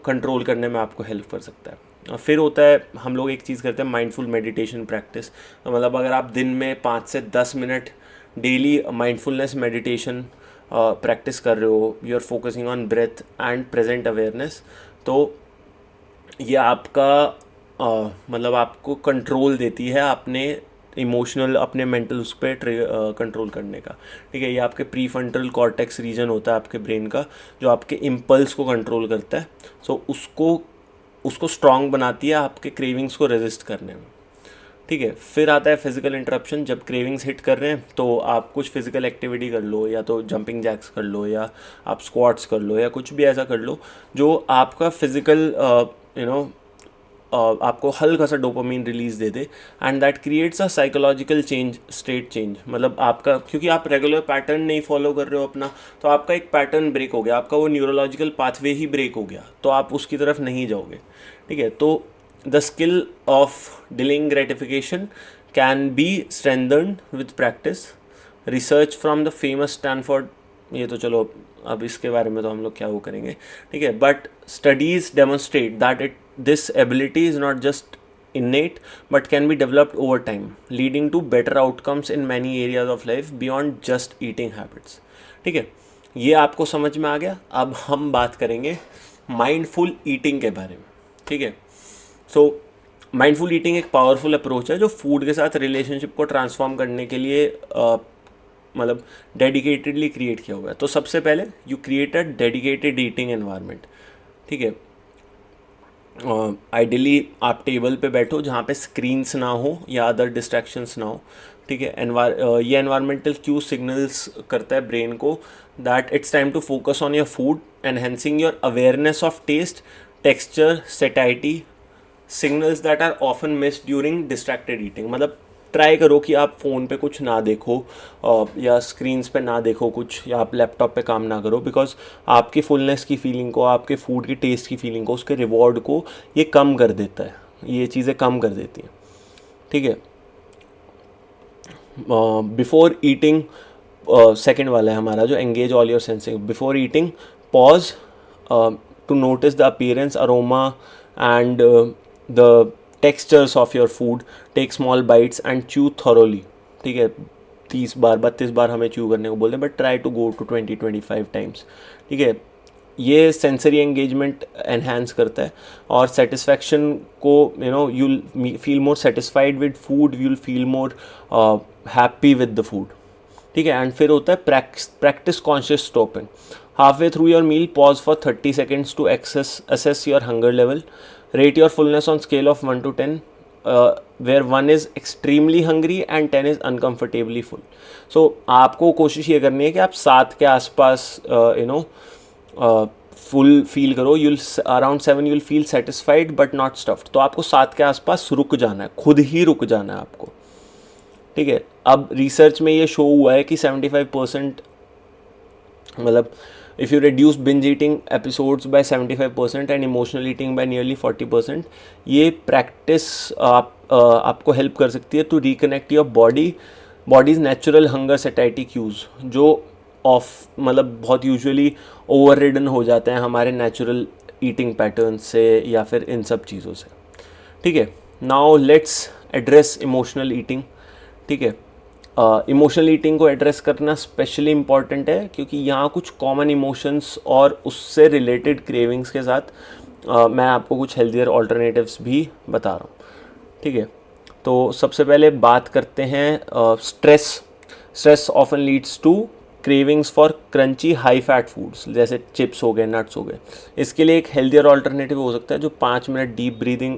[SPEAKER 1] कंट्रोल करने में आपको हेल्प कर सकता है। फिर होता है, हम लोग एक चीज़ करते हैं माइंडफुल मेडिटेशन प्रैक्टिस। मतलब अगर आप दिन में 5 से 10 minute daily mindfulness meditation practice कर रहे हो, you are focusing on breath and present awareness, तो ये आपका मतलब आपको कंट्रोल देती है अपने इमोशनल, अपने मेंटल उस पर कंट्रोल करने का। ठीक है, ये आपके प्री फ्रंटल कॉर्टेक्स रीजन होता है आपके ब्रेन का, जो आपके इम्पल्स को कंट्रोल करता है। सो उसको स्ट्रॉन्ग बनाती है आपके क्रेविंग्स को रेजिस्ट करने में। ठीक है, फिर आता है फिजिकल इंटरप्शन। जब क्रेविंग्स हिट कर रहे हैं तो आप कुछ फिजिकल एक्टिविटी कर लो, या तो जंपिंग जैक्स कर लो, या आप स्क्वाट्स कर लो, या कुछ भी ऐसा कर लो जो आपका फिजिकल आपको हल्का सा dopamine release they they, and that creates a psychological change, state change. मतलब आपका, क्योंकि आप रेगुलर पैटर्न नहीं फॉलो कर रहे हो अपना, तो आपका एक पैटर्न ब्रेक हो गया, आपका वो न्यूरोलॉजिकल पाथवे ही ब्रेक हो गया, तो आप उसकी तरफ नहीं जाओगे। ठीक है, तो the skill of delaying gratification can be strengthened with practice. Research from the famous Stanford, ये तो चलो अब इसके बारे में तो हम लोग क्या वो करेंगे, ठीक है, but studies demonstrate that this ability is not just innate but can be developed over time, leading to better outcomes in many areas of life beyond just eating habits. ठीक है, ये आपको समझ में आ गया। अब हम बात करेंगे माइंडफुल ईटिंग के बारे में। ठीक है, सो माइंडफुल ईटिंग एक पावरफुल अप्रोच है जो फूड के साथ रिलेशनशिप को ट्रांसफॉर्म करने के लिए मतलब डेडिकेटेडली क्रिएट किया हुआ है। तो सबसे पहले you create a dedicated eating environment. ठीक है, आइडियली आप टेबल पे बैठो जहाँ पे स्क्रीन्स ना हो या अदर डिस्ट्रैक्शंस ना हो। ठीक है, ये एनवायरमेंटल क्यू सिग्नल्स करता है ब्रेन को that it's time to focus on your food, enhancing your awareness of taste, texture, satiety, signals that are often missed during distracted eating. मतलब ट्राई करो कि आप फ़ोन पे कुछ ना देखो या स्क्रीन्स पे ना देखो कुछ, या आप लैपटॉप पे काम ना करो, बिकॉज आपकी फुलनेस की फीलिंग को, आपके फूड की टेस्ट की फीलिंग को, उसके रिवॉर्ड को ये कम कर देता है, ये चीज़ें कम कर देती हैं। ठीक है, बिफोर ईटिंग सेकेंड वाला है हमारा जो engage all your sensing. Before eating pause to notice the appearance, aroma and the textures of your food, take small bites and chew thoroughly. ठीक है, 30 बार 32 बार हमें च्यू करने को बोलते हैं, but try to go to 20-25 times. ठीक है, ये सेंसरी एंगेजमेंट एनहांस करता है और सेटिस्फैक्शन को, you'll feel more satisfied with food, you'll feel more happy with the food. ठीक है, एंड फिर होता है practice conscious stopping. Half way through your meal pause for 30 seconds to assess your hunger level. Rate your fullness on scale of 1 to 10, where 1 is extremely hungry and 10 is uncomfortably full. So आपको कोशिश ये करनी है कि आप 7 के आसपास full feel करो। Around 7 you'll feel satisfied but not stuffed. तो आपको 7 के आसपास रुक जाना है, खुद ही रुक जाना है आपको। ठीक है, अब रिसर्च में ये शो हुआ है कि 75%, मतलब if you reduce binge eating episodes by 75% and emotional eating by nearly 40%, ये प्रैक्टिस आपको हेल्प कर सकती है to reconnect your body's natural hunger satiety cues, जो मतलब बहुत यूजुअली ओवर रिडन हो जाते हैं हमारे नेचुरल ईटिंग पैटर्न से या फिर इन सब चीज़ों से। ठीक है, now let's address emotional eating. ठीक है, इमोशनल ईटिंग को एड्रेस करना स्पेशली इम्पॉर्टेंट है क्योंकि यहाँ कुछ कॉमन इमोशंस और उससे रिलेटेड क्रेविंग्स के साथ मैं आपको कुछ हेल्दियर ऑल्टरनेटिव्स भी बता रहा हूँ। ठीक है, तो सबसे पहले बात करते हैं stress often leads to cravings for crunchy high fat foods, जैसे चिप्स हो गए, नट्स हो गए। इसके लिए एक हेल्दियर ऑल्टरनेटिव हो सकता है जो 5 मिनट डीप ब्रीदिंग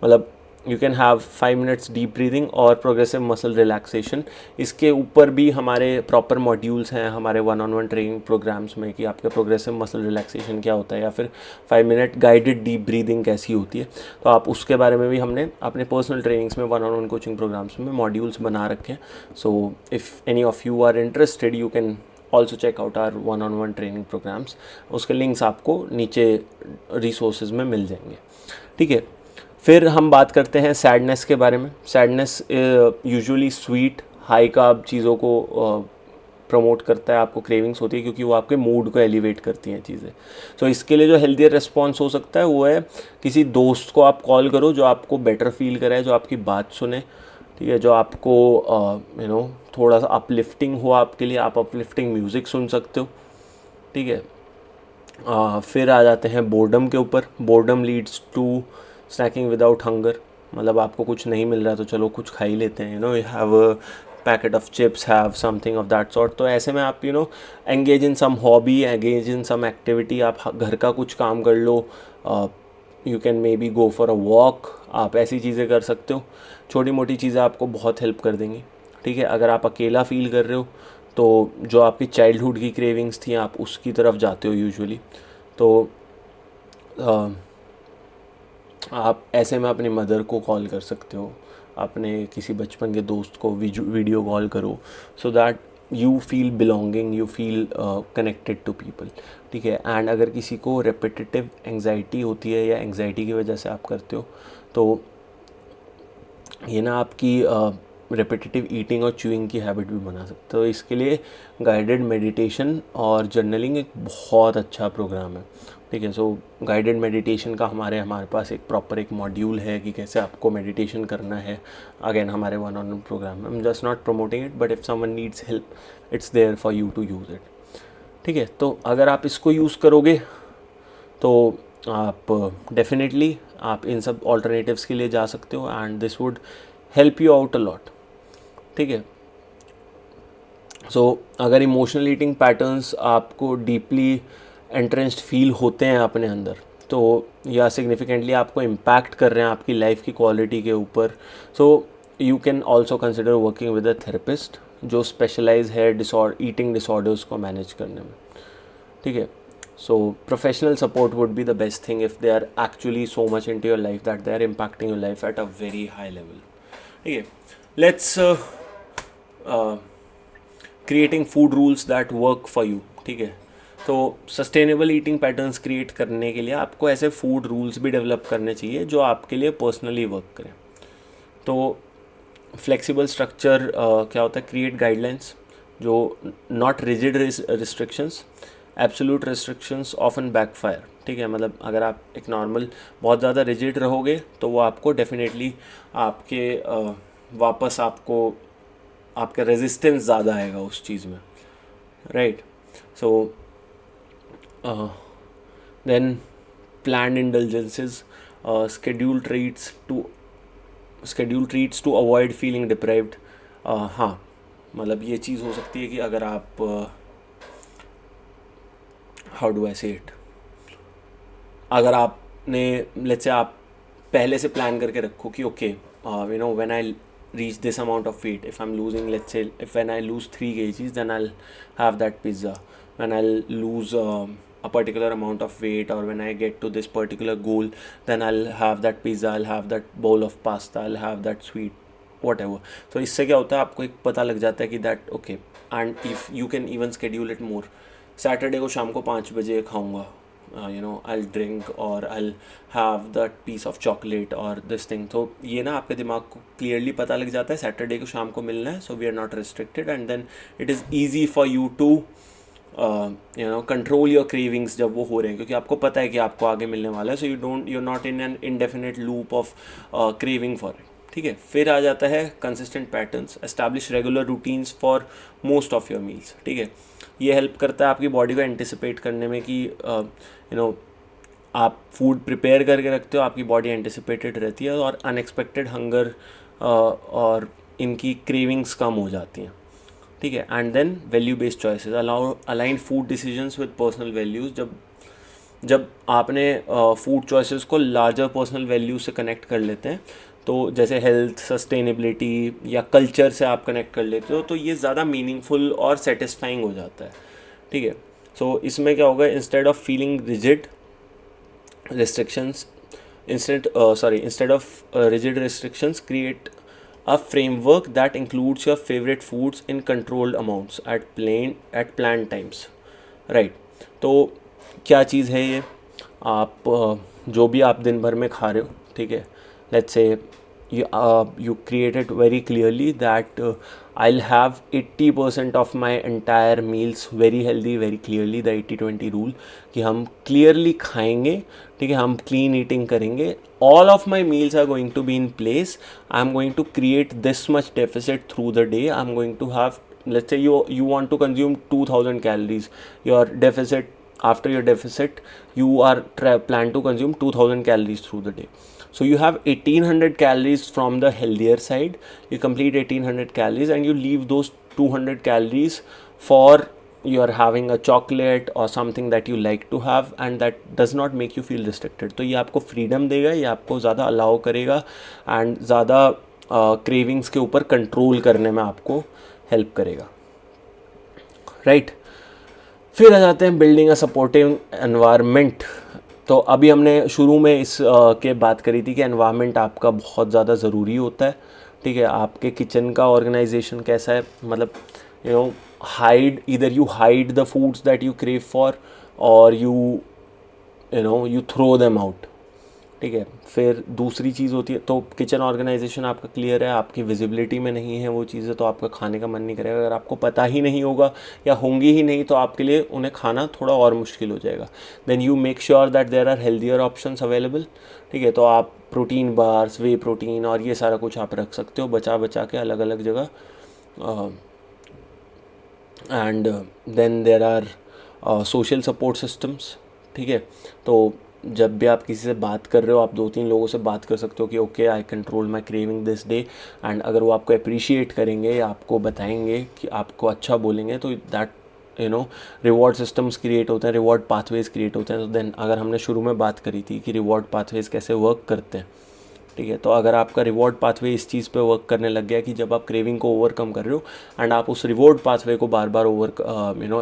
[SPEAKER 1] मतलब you can have 5 minutes deep breathing और प्रोग्रेसिव मसल रिलैक्सेशन। इसके ऊपर भी हमारे प्रॉपर मॉड्यूल्स हैं हमारे 1-on-1 ट्रेनिंग प्रोग्राम्स में कि आपके प्रोग्रेसिव मसल रिलैक्सेशन क्या होता है या फिर 5 मिनट गाइडेड डीप ब्रीदिंग कैसी होती है। तो आप उसके बारे में भी हमने अपने पर्सनल ट्रेनिंग्स में 1-on-1 कोचिंग प्रोग्राम्स में मॉड्यूल्स बना रखे हैं। So if any of you are interested you can also check out our 1-on-1 training programmes, उसके लिंक्स आपको नीचे रिसोर्सेज में मिल जाएंगे, ठीक है। फिर हम बात करते हैं सैडनेस के बारे में। Sadness usually sweet high carb चीज़ों को प्रमोट करता है, आपको क्रेविंग्स होती है क्योंकि वो आपके मूड को एलिवेट करती हैं चीज़ें। सो इसके लिए जो हेल्दियर रिस्पॉन्स हो सकता है वो है किसी दोस्त को आप कॉल करो जो आपको बेटर फील कराए, जो आपकी बात सुने, ठीक है, जो आपको थोड़ा सा अपलिफ्टिंग हो आपके लिए। आप अपलिफ्टिंग म्यूज़िक सुन सकते हो, ठीक है। फिर आ जाते हैं बोर्डम के ऊपर। Boredom leads to snacking without hunger, मतलब आपको कुछ नहीं मिल रहा तो चलो कुछ खा ही लेते हैं, you have a packet of chips, have something of that sort. तो ऐसे में आप engage in some hobby, engage in some activity, आप घर का कुछ काम कर लो, you can maybe go for a walk, आप ऐसी चीज़ें कर सकते हो। छोटी मोटी चीज़ें आपको बहुत हेल्प कर देंगी, ठीक है। अगर आप अकेला फील कर रहे हो तो जो आपकी चाइल्डहुड की क्रेविंग्स थी आप उसकी तरफ जाते हो यूजुअली, तो आप ऐसे में अपनी मदर को कॉल कर सकते हो, अपने किसी बचपन के दोस्त को वीडियो कॉल करो, so that you feel belonging, you feel connected to people, ठीक है। एंड अगर किसी को रेपिटेटिव एंग्जाइटी होती है या एंग्जाइटी की वजह से आप करते हो तो ये ना आपकी रेपिटेटिव ईटिंग और च्यूइंग की हैबिट भी बना सकते हो। इसके लिए गाइडेड मेडिटेशन और जर्नलिंग एक बहुत अच्छा प्रोग्राम है, ठीक है। सो गाइडेड मेडिटेशन का हमारे पास एक प्रॉपर एक मॉड्यूल है कि कैसे आपको मेडिटेशन करना है। अगेन हमारे 1-on-1 प्रोग्राम में, I am just not promoting it, but if someone needs help it's there for you to use it, ठीक है। तो अगर आप इसको यूज़ करोगे तो आप डेफिनेटली आप इन सब ऑल्टरनेटिव्स के लिए जा सकते हो and this would help you out a lot, ठीक है। सो अगर इमोशनल ईटिंग पैटर्न्स आपको डीपली एंट्रेंस्ड फील होते हैं अपने अंदर, तो या सिग्निफिकेंटली आपको इम्पैक्ट कर रहे हैं आपकी लाइफ की क्वालिटी के ऊपर, so you can also consider working with a therapist जो स्पेशलाइज है ईटिंग डिसऑर्डर्स को मैनेज करने में, ठीक है। So professional support would be the best thing if they are actually so much into your life that they are impacting your life at a very high level, ठीक है। Let's creating food rules that work for you, ठीक है। तो sustainable eating patterns create करने के लिए आपको ऐसे फूड रूल्स भी डेवलप करने चाहिए जो आपके लिए पर्सनली वर्क करें। तो फ्लेक्सिबल स्ट्रक्चर क्या होता है, क्रिएट गाइडलाइंस जो not rigid restrictions, absolute restrictions often backfire, ठीक है। मतलब अगर आप एक नॉर्मल बहुत ज़्यादा रिजिड रहोगे तो वो आपको डेफिनेटली आपके वापस आपको आपका रेजिस्टेंस ज़्यादा आएगा उस चीज़ में, right. So then planned indulgences, schedule treats to avoid feeling deprived। हाँ, मतलब ये चीज़ हो सकती है कि अगर आप हाउ डू आई से इट, अगर आपने लेट्स से आप पहले से प्लान करके रखो कि okay when I reach this amount of weight, if I'm losing, let's say if when I lose 3 kgs then I'll have that pizza, when I'll lose a particular amount of weight or when I get to this particular goal then I'll have that pizza, I'll have that bowl of pasta, I'll have that sweet whatever। so इससे क्या होता है आपको एक पता लग जाता है कि that okay, and if you can even schedule it more, Saturday को शाम को 5 बजे खाऊंगा, I'll drink or I'll have that piece of chocolate or this thing। तो ये ना आपके दिमाग को क्लियरली पता लग जाता है सैटरडे को शाम को मिलना है, so we are not restricted and then it is easy for you to control your cravings जब वो हो रहे हैं, क्योंकि आपको पता है कि आपको आगे मिलने वाला है, सो you're not in an indefinite loop of craving for it, ठीक है। फिर आ जाता है consistent patterns, establish regular routines for most of your meals, ठीक है। ये हेल्प करता है आपकी बॉडी को एंटिसिपेट करने में कि आप फूड प्रिपेयर करके रखते हो, आपकी बॉडी एंटिसिपेटेड रहती है और अनएक्सपेक्टेड हंगर और इनकी क्रेविंग्स कम हो जाती हैं, ठीक है। And then value based choices, align food decisions with personal values. जब आपने फूड चॉइसेस को लार्जर पर्सनल वैल्यूज से कनेक्ट कर लेते हैं, तो जैसे हेल्थ, सस्टेनेबिलिटी या कल्चर से आप कनेक्ट कर लेते हो, तो ये ज़्यादा मीनिंगफुल और सेटिस्फाइंग हो जाता है, ठीक है। सो इसमें क्या होगा, instead of feeling rigid restrictions instead of rigid restrictions, create a framework that includes your favorite foods in controlled amounts at planned times. Right तो क्या चीज़ है ये, आप जो भी आप दिन भर में खा रहे हो, ठीक है, let's say you create it very clearly that I'll have 80% of my entire meals very healthy, very clearly the 80-20 rule, कि हम clearly खाएंगे, ठीक है, हम clean eating करेंगे, all of my meals are going to be in place, I'm going to create this much deficit through the day, I'm going to have, let's say you want to consume 2000 calories, your deficit, after your deficit you are plan to consume 2000 calories through the day. So you have 1800 calories from the healthier side, you complete 1800 calories and you leave those 200 calories for you're having a chocolate or something that you like to have and that does not make you feel restricted. तो ये आपको freedom देगा, ये आपको ज़्यादा allow करेगा and ज़्यादा cravings के ऊपर control करने में आपको help करेगा, right? फिर आ जाते हैं बिल्डिंग अ सपोर्टिव एनवायरनमेंट। तो अभी हमने शुरू में इस के बात करी थी कि एनवायरनमेंट आपका बहुत ज़्यादा ज़रूरी होता है, ठीक है। आपके किचन का ऑर्गेनाइजेशन कैसा है, मतलब हाइड, इधर you hide the foods that you crave for और यू थ्रो देम आउट, ठीक है। फिर दूसरी चीज़ होती है, तो किचन ऑर्गेनाइजेशन आपका क्लियर है, आपकी विजिबिलिटी में नहीं है वो चीज़ें, तो आपका खाने का मन नहीं करेगा। अगर आपको पता ही नहीं होगा या होंगी ही नहीं तो आपके लिए उन्हें खाना थोड़ा और मुश्किल हो जाएगा। Then you make sure that there are healthier options available, ठीक है। तो आप प्रोटीन बार्स, वे प्रोटीन और ये सारा कुछ आप रख सकते हो बचा बचा के अलग अलग जगह। And then there are social support systems, ठीक है। तो जब भी आप किसी से बात कर रहे हो, आप 2-3 लोगों से बात कर सकते हो कि okay I control my craving this day, and अगर वो आपको अप्रिशिएट करेंगे या आपको बताएंगे कि आपको अच्छा बोलेंगे तो दैट रिवॉर्ड सिस्टम्स क्रिएट होते हैं, रिवॉर्ड पाथवेज क्रिएट होते हैं। तो देन अगर हमने शुरू में बात करी थी कि रिवॉर्ड पाथवेज कैसे वर्क करते हैं, ठीक है, तो अगर आपका रिवॉर्ड पाथवे इस चीज़ पे वर्क करने लग गया कि जब आप क्रेविंग को ओवरकम कर रहे हो एंड आप उस रिवॉर्ड पाथवे को बार बार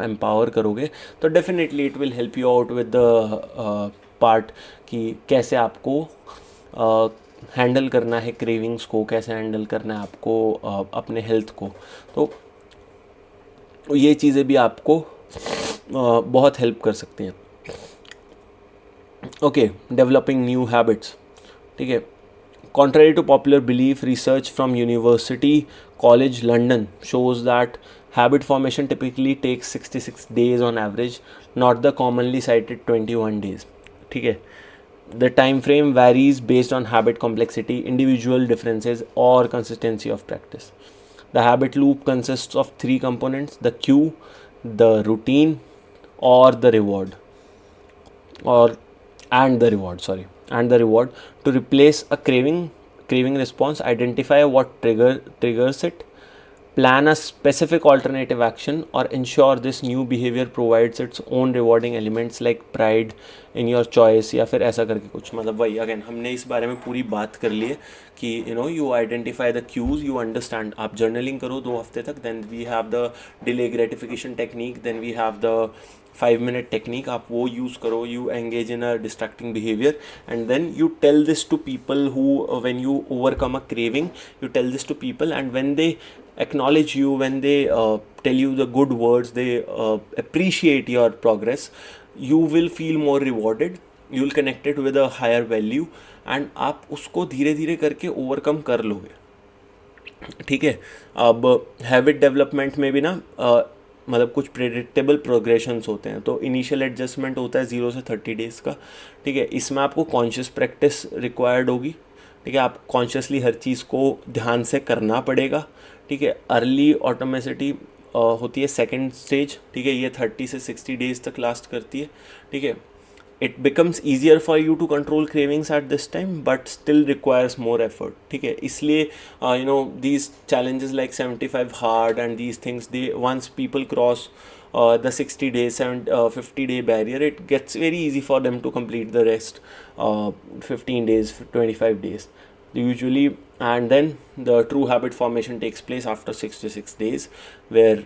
[SPEAKER 1] एम्पावर करोगे, तो definitely it will help you out with the part कि कैसे आपको हैंडल करना है क्रेविंग्स को, कैसे हैंडल करना है आपको अपने हेल्थ को। तो ये चीज़ें भी आपको बहुत हेल्प कर सकती हैं। ओके, डेवलपिंग न्यू हैबिट्स, ठीक है। Contrary to popular belief, research from University College London shows that habit formation typically takes 66 days on average, not the commonly cited 21 days. ठीक है, the time frame varies based on habit complexity, individual differences or consistency of practice. The habit loop consists of 3 components: the cue, the routine, or the reward, and the reward. To replace a craving response, identify what triggers it, plan a specific alternative action, or ensure this new behavior provides its own rewarding elements like pride in your choice, या फिर ऐसा करके कुछ। मतलब वही again हमने इस बारे में पूरी बात कर ली है कि you identify the cues, you understand. आप जर्नलिंग करो 2 हफ्ते तक, then we have the delay gratification technique, then we have the 5-minute technique, आप वो यूज़ करो। You engage in a distracting behaviour and then you tell this to people who, when you overcome a craving, you tell this to people, and when they acknowledge you, when they tell you the good words, they appreciate your progress, you will feel more rewarded, you will connect it with a higher value, and आप उसको धीरे धीरे करके overcome कर लोगे, ठीक है। अब हैबिट डेवलपमेंट में भी ना मतलब कुछ प्रेडिक्टेबल प्रोग्रेशंस होते हैं। तो इनिशियल एडजस्टमेंट होता है 0 से 30 डेज़ का, ठीक है। इसमें आपको कॉन्शियस प्रैक्टिस रिक्वायर्ड होगी, ठीक है। आप कॉन्शियसली हर चीज़ को ध्यान से करना पड़ेगा, ठीक है। अर्ली ऑटोमेसिटी होती है सेकंड स्टेज, ठीक है, ये 30 से 60 डेज़ तक लास्ट करती है, ठीक है। It becomes easier for you to control cravings at this time but still requires more effort, ठीक है। इसलिए these challenges like 75 hard and these things, they once people cross the 60 days, 50 day barrier, it gets very easy for them to complete the rest 15 days, 25 days usually. And then the true habit formation takes place after 66 days, where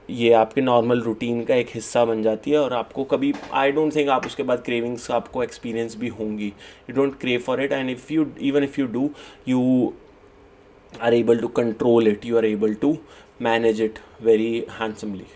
[SPEAKER 1] ये आपके normal routine का एक हिस्सा बन जाती है और आपको कभी, आई डोंट थिंक आप उसके बाद क्रेविंग्स आपको एक्सपीरियंस भी होंगी। You don't crave for it, and if you do, you are able to control it, you are able to manage it very handsomely.